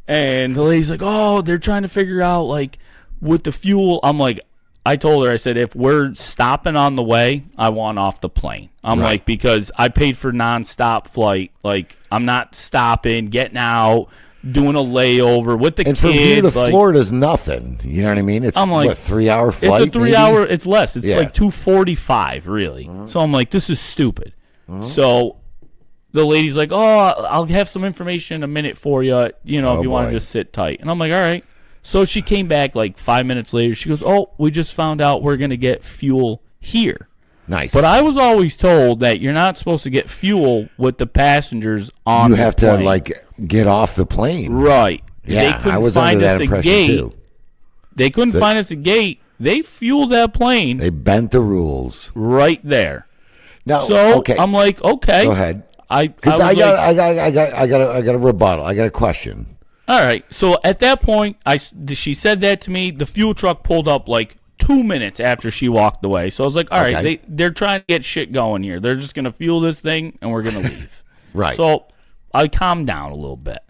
And the lady's like, "Oh, they're trying to figure out like with the fuel." I'm like, I told her, I said, if we're stopping on the way, I want off the plane. I'm like, because I paid for nonstop flight. Like, I'm not stopping, getting out, doing a layover with the kids. And from here to Florida's nothing. You know what I mean? It's I'm like, what, 3-hour flight? It's a 3-hour. It's less. It's like 2:45, really. So I'm like, this is stupid. So the lady's like, "Oh, I'll have some information in a minute for you. You know, if you want to just sit tight." And I'm like, all right. So she came back like 5 minutes later. She goes, "Oh, we just found out we're going to get fuel here." Nice. But I was always told that you're not supposed to get fuel with the passengers on the plane. You have to, like, get off the plane. Right. Yeah, they couldn't I was find under us that a impression, gate. too. They couldn't find us a gate. They fueled that plane. They bent the rules. Right there. Now, so I'm like, okay. Go ahead. I got a rebuttal. I got a question. All right. So at that point, she said that to me. The fuel truck pulled up like 2 minutes after she walked away. So I was like, all right, they're trying to get shit going here. They're just going to fuel this thing, and we're going to leave. Right. So I calmed down a little bit.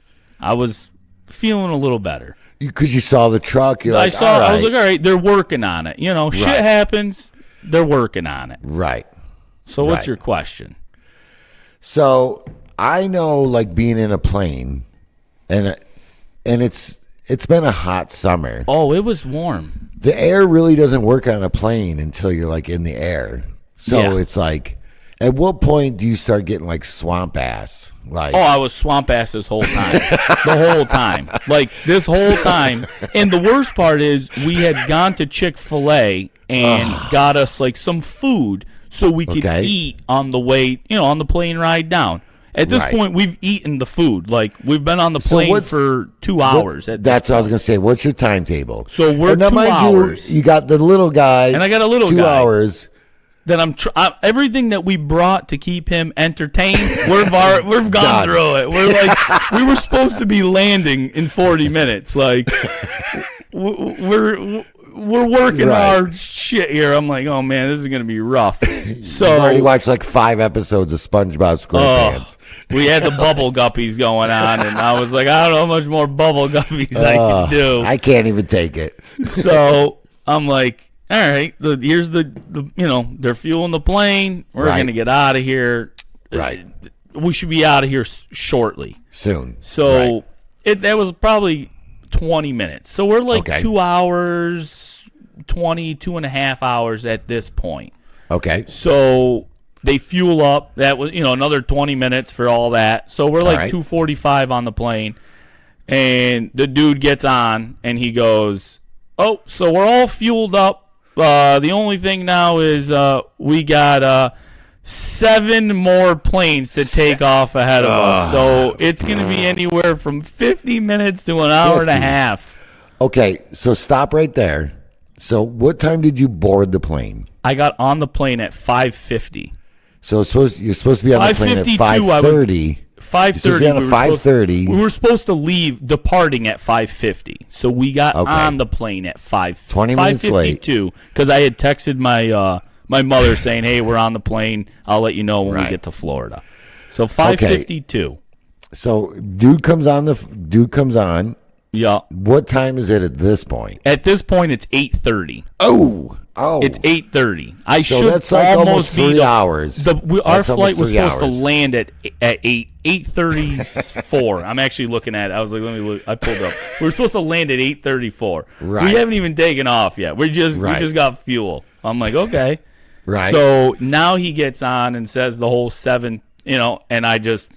I was feeling a little better. Because you saw the truck. I was like, all right, they're working on it. You know, shit happens. They're working on it. Right. So what's your question? So I know, like, being in a plane, and it's been a hot summer. Oh, it was warm. The air really doesn't work on a plane until you're, like, in the air. So it's like, at what point do you start getting, like, swamp ass? Like, I was swamp ass this whole time. The whole time. Like, this whole time. And the worst part is we had gone to Chick-fil-A and got us, like, some food so we could eat on the way, on the plane ride down. At this point, we've eaten the food. Like, we've been on the plane for 2 hours. That's what I was going to say. What's your timetable? So we're 2 hours. You got the little guy. And I got a little 2 guy. 2 hours. That everything that we brought to keep him entertained, we've gone through it. We're like, we were supposed to be landing in 40 minutes. Like, we're working our shit here. I'm like, oh man, this is gonna be rough. So I already watched like 5 episodes of SpongeBob SquarePants. We had the bubble guppies going on, and I was like, I don't know how much more bubble guppies I can do. I can't even take it. So I'm like, all right, here's the they're fueling the plane. We're gonna get out of here. Right. We should be out of here shortly. Soon. So that was probably 20 minutes. So we're like 2 hours, 2.5 hours at this point. Okay. So they fuel up. That was, another 20 minutes for all that. So we're like 2:45 on the plane. And the dude gets on and he goes, "Oh, so we're all fueled up. The only thing now is we got 7 more planes to take off ahead of us. So it's going to be anywhere from 50 minutes to an hour and a half." Okay, so stop right there. So what time did you board the plane? I got on the plane at 5:50. So you're supposed to be on the plane at 5:30. 5:30. We were supposed to leave, departing at 5:50. So we got on the plane at 20 minutes late. 5:52 because I had texted my mother saying, "Hey, we're on the plane. I'll let you know when we get to Florida." So 5:52. So dude comes on. Yeah. What time is it at this point? At this point, it's 8:30. Oh. It's 8:30. That's like almost 3 hours. Our flight was supposed to land at 8:34. I'm actually looking at it. I was like, let me look. I pulled up. We were supposed to land at 8:34. Right. We haven't even taken off yet. We just got fuel. I'm like, okay. Right. So now he gets on and says the whole 7, and I just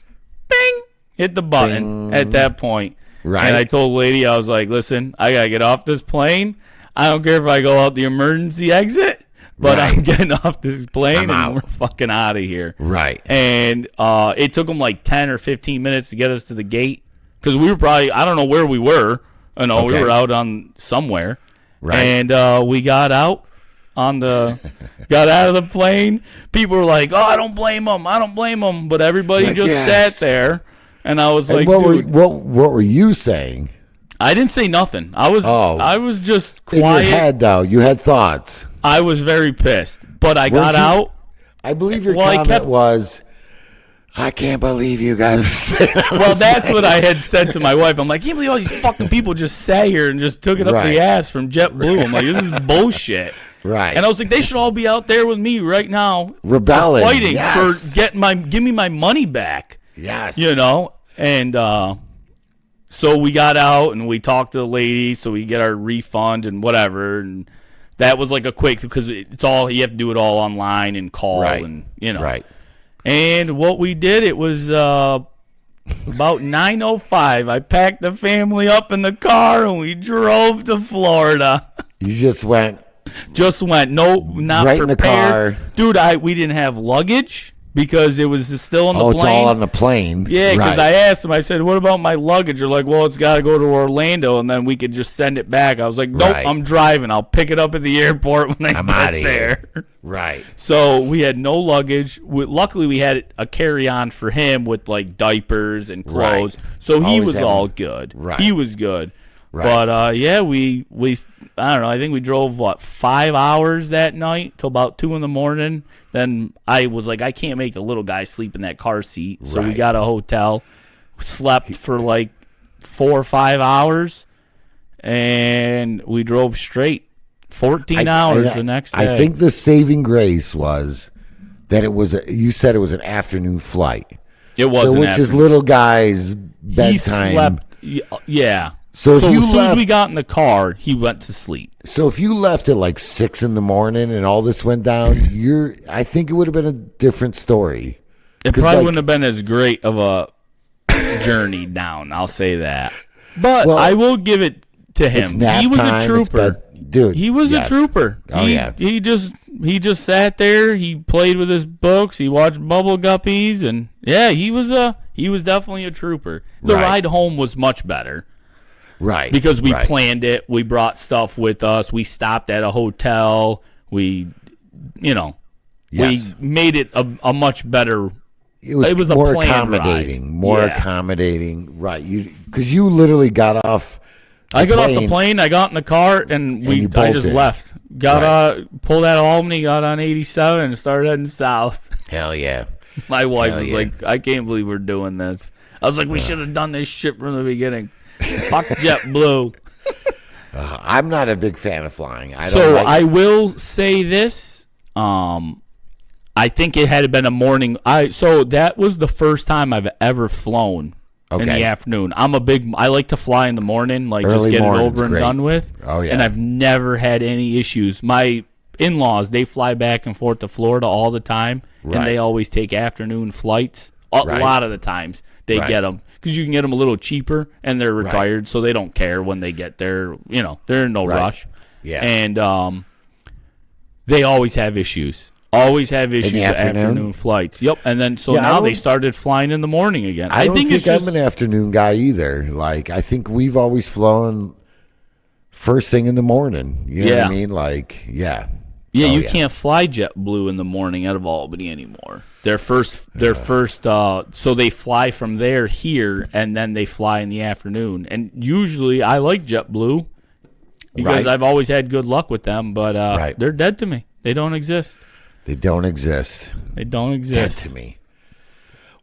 hit the button at that point. Right. And I told the lady, I was like, listen, I got to get off this plane. I don't care if I go out the emergency exit, but I'm getting off this plane and we're fucking out of here. Right. And it took them like 10 or 15 minutes to get us to the gate because we were probably, I don't know where we were. We were out on somewhere. Right. And we got out got out of the plane. People were like, "Oh, I don't blame them. But everybody sat there. And I was And like, what dude. what were you saying? I didn't say nothing. I was just quiet. In your head, though, you had thoughts. I was very pissed. But I got out. I believe your comment was, I can't believe you guys said that. Well, that's what I had said to my wife. I'm like, I can't believe all these fucking people just sat here and just took it up the ass from JetBlue. I'm like, this is bullshit. Right. And I was like, they should all be out there with me right now. Rebelling. Fighting Yes. for give me my money back. Yes. You know? And so we got out and we talked to the lady so we get our refund and whatever. And that was like a quick, because it's all, you have to do it all online and call and, you know. Right. And what we did, it was about 9:05. I packed the family up in the car and we drove to Florida. You just went. No, not right prepared. In the car. Dude, we didn't have luggage because it was still on the plane. It's all on the plane. Yeah, because I asked them, I said, what about my luggage? They're like, well, it's got to go to Orlando and then we could just send it back. I was like, nope, I'm driving. I'll pick it up at the airport when I get there. Right. So we had no luggage. Luckily, we had a carry-on for him with like diapers and clothes. Right. So he was all good. Right. He was good. Right. But yeah, we I don't know. I think we drove 5 hours that night till about 2 a.m. Then I was like, I can't make the little guy sleep in that car seat. So we got a hotel, slept for like 4 or 5 hours, and we drove straight 14 hours the next day. I think the saving grace was that it was. You said it was an afternoon flight. It was, which is little guy's bedtime. He slept. Yeah. So as soon as we got in the car, he went to sleep. So if you left at like 6 a.m. and all this went down, I think it would have been a different story. It probably wouldn't have been as great of a journey down. I'll say that. But I will give it to him. He was a trooper. Dude, he was a trooper. He just sat there. He played with his books. He watched Bubble Guppies, and he was definitely a trooper. The ride home was much better. Right. Because we planned it. We brought stuff with us. We stopped at a hotel. We made it a much better. It was more a accommodating. ride. More accommodating. Right. Because you literally got off. I got off the plane. I got in the car, and I just left. Pulled out of Albany, got on 87, and started heading south. Hell yeah. My wife was like, I can't believe we're doing this. I was like, we should have done this shit from the beginning. Fuck JetBlue. I'm not a big fan of flying. I will say this. I think it had been a morning. So that was the first time I've ever flown in the afternoon. I like to fly in the morning, like just get it over and done with. Oh yeah. And I've never had any issues. My in-laws, they fly back and forth to Florida all the time, and they always take afternoon flights. A lot of the times they get them. Because you can get them a little cheaper, and they're retired, so they don't care when they get there. You know, they're in no rush. Yeah. And they always have issues. Always have issues with afternoon flights. Yep. And then now they started flying in the morning again. I don't think I'm an afternoon guy either. Like, I think we've always flown first thing in the morning. You know what I mean? Like, Yeah, you can't fly JetBlue in the morning out of Albany anymore. Their first. So they fly from there here, and then they fly in the afternoon. And usually, I like JetBlue because I've always had good luck with them. But they're dead to me. They don't exist. They don't exist. Dead to me.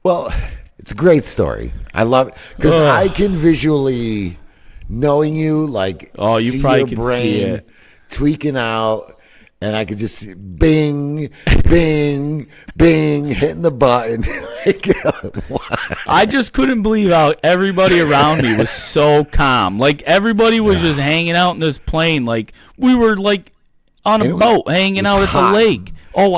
Well, it's a great story. I love it because I can visually, knowing you, like, you see probably your can brain see it tweaking out. And I could just see bing, bing, bing, hitting the button. I just couldn't believe how everybody around me was so calm. Like, everybody was just hanging out in this plane. Like, we were, like, on a boat hanging out at the lake. Oh,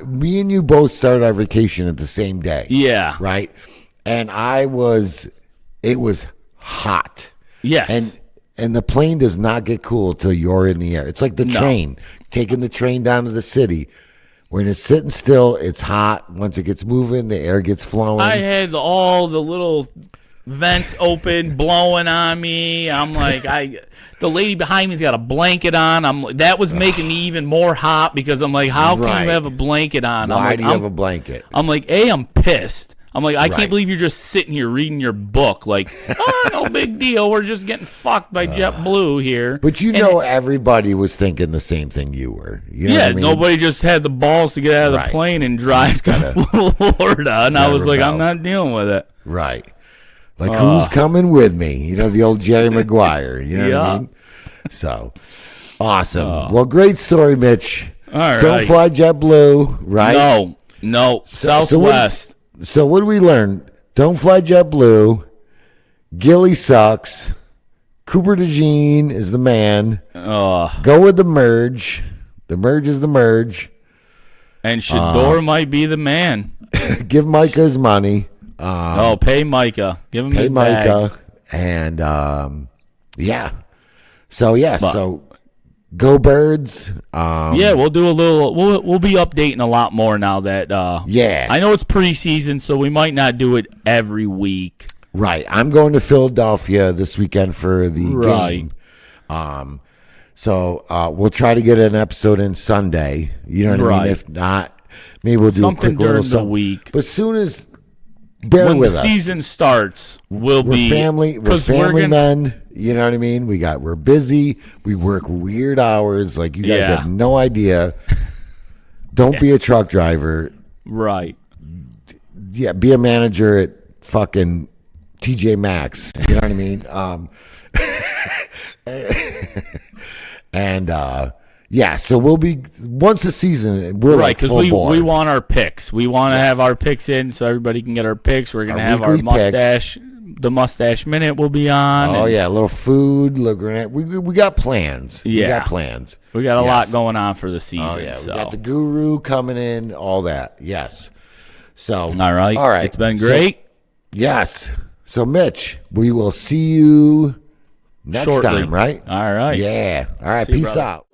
me and you both started our vacation at the same day. Yeah. Right? And it was hot. Yes. And the plane does not get cool till you're in the air. It's like the train, taking the train down to the city. When it's sitting still, it's hot. Once it gets moving, the air gets flowing. I had all the little vents open, blowing on me. I'm like, the lady behind me's got a blanket on. That was making me even more hot because I'm like, how can you have a blanket on? Why do you have a blanket? I'm like, I'm pissed. I'm like, I can't believe you're just sitting here reading your book. Like, no big deal. We're just getting fucked by JetBlue here. But everybody was thinking the same thing you were. You know what I mean? Nobody just had the balls to get out of the plane and drive to Florida. And I was like, I'm not dealing with it. Right. Like, who's coming with me? The old Jerry Maguire. You know what I mean? So, awesome. Well, great story, Mitch. All right. Don't fly JetBlue, right? No. Southwest. So what do we learn? Don't fly JetBlue. Gillie sucks. Cooper Dejean is the man. Go with the merge. The merge is the merge. And Shador might be the man. Give Micah his money. Pay Micah. Give him his Micah. bag. And, So go Birds. We'll do a little. We'll be updating a lot more now that. I know it's preseason, so we might not do it every week. Right. I'm going to Philadelphia this weekend for the game. So we'll try to get an episode in Sunday. You know what I mean? If not, maybe we'll do something a quick little during the week. But soon as when the season starts, we're family men. You know what I mean? We're busy. We work weird hours. Like, you guys have no idea. Don't be a truck driver. Right. Yeah, be a manager at fucking TJ Maxx. You know what I mean? So we'll be, once the season, we're right, because we want our picks. We want to have our picks in so everybody can get our picks. We're going to have our mustache. Picks. The Mustache Minute will be on. Oh, a little food. We got plans. Yeah. We got plans. We got a lot going on for the season. Oh, yeah. So. We got the guru coming in, all that. Yes. So, all right. It's been great. Yes. So, Mitch, we will see you next time, right? All right. Yeah. All right. Peace out.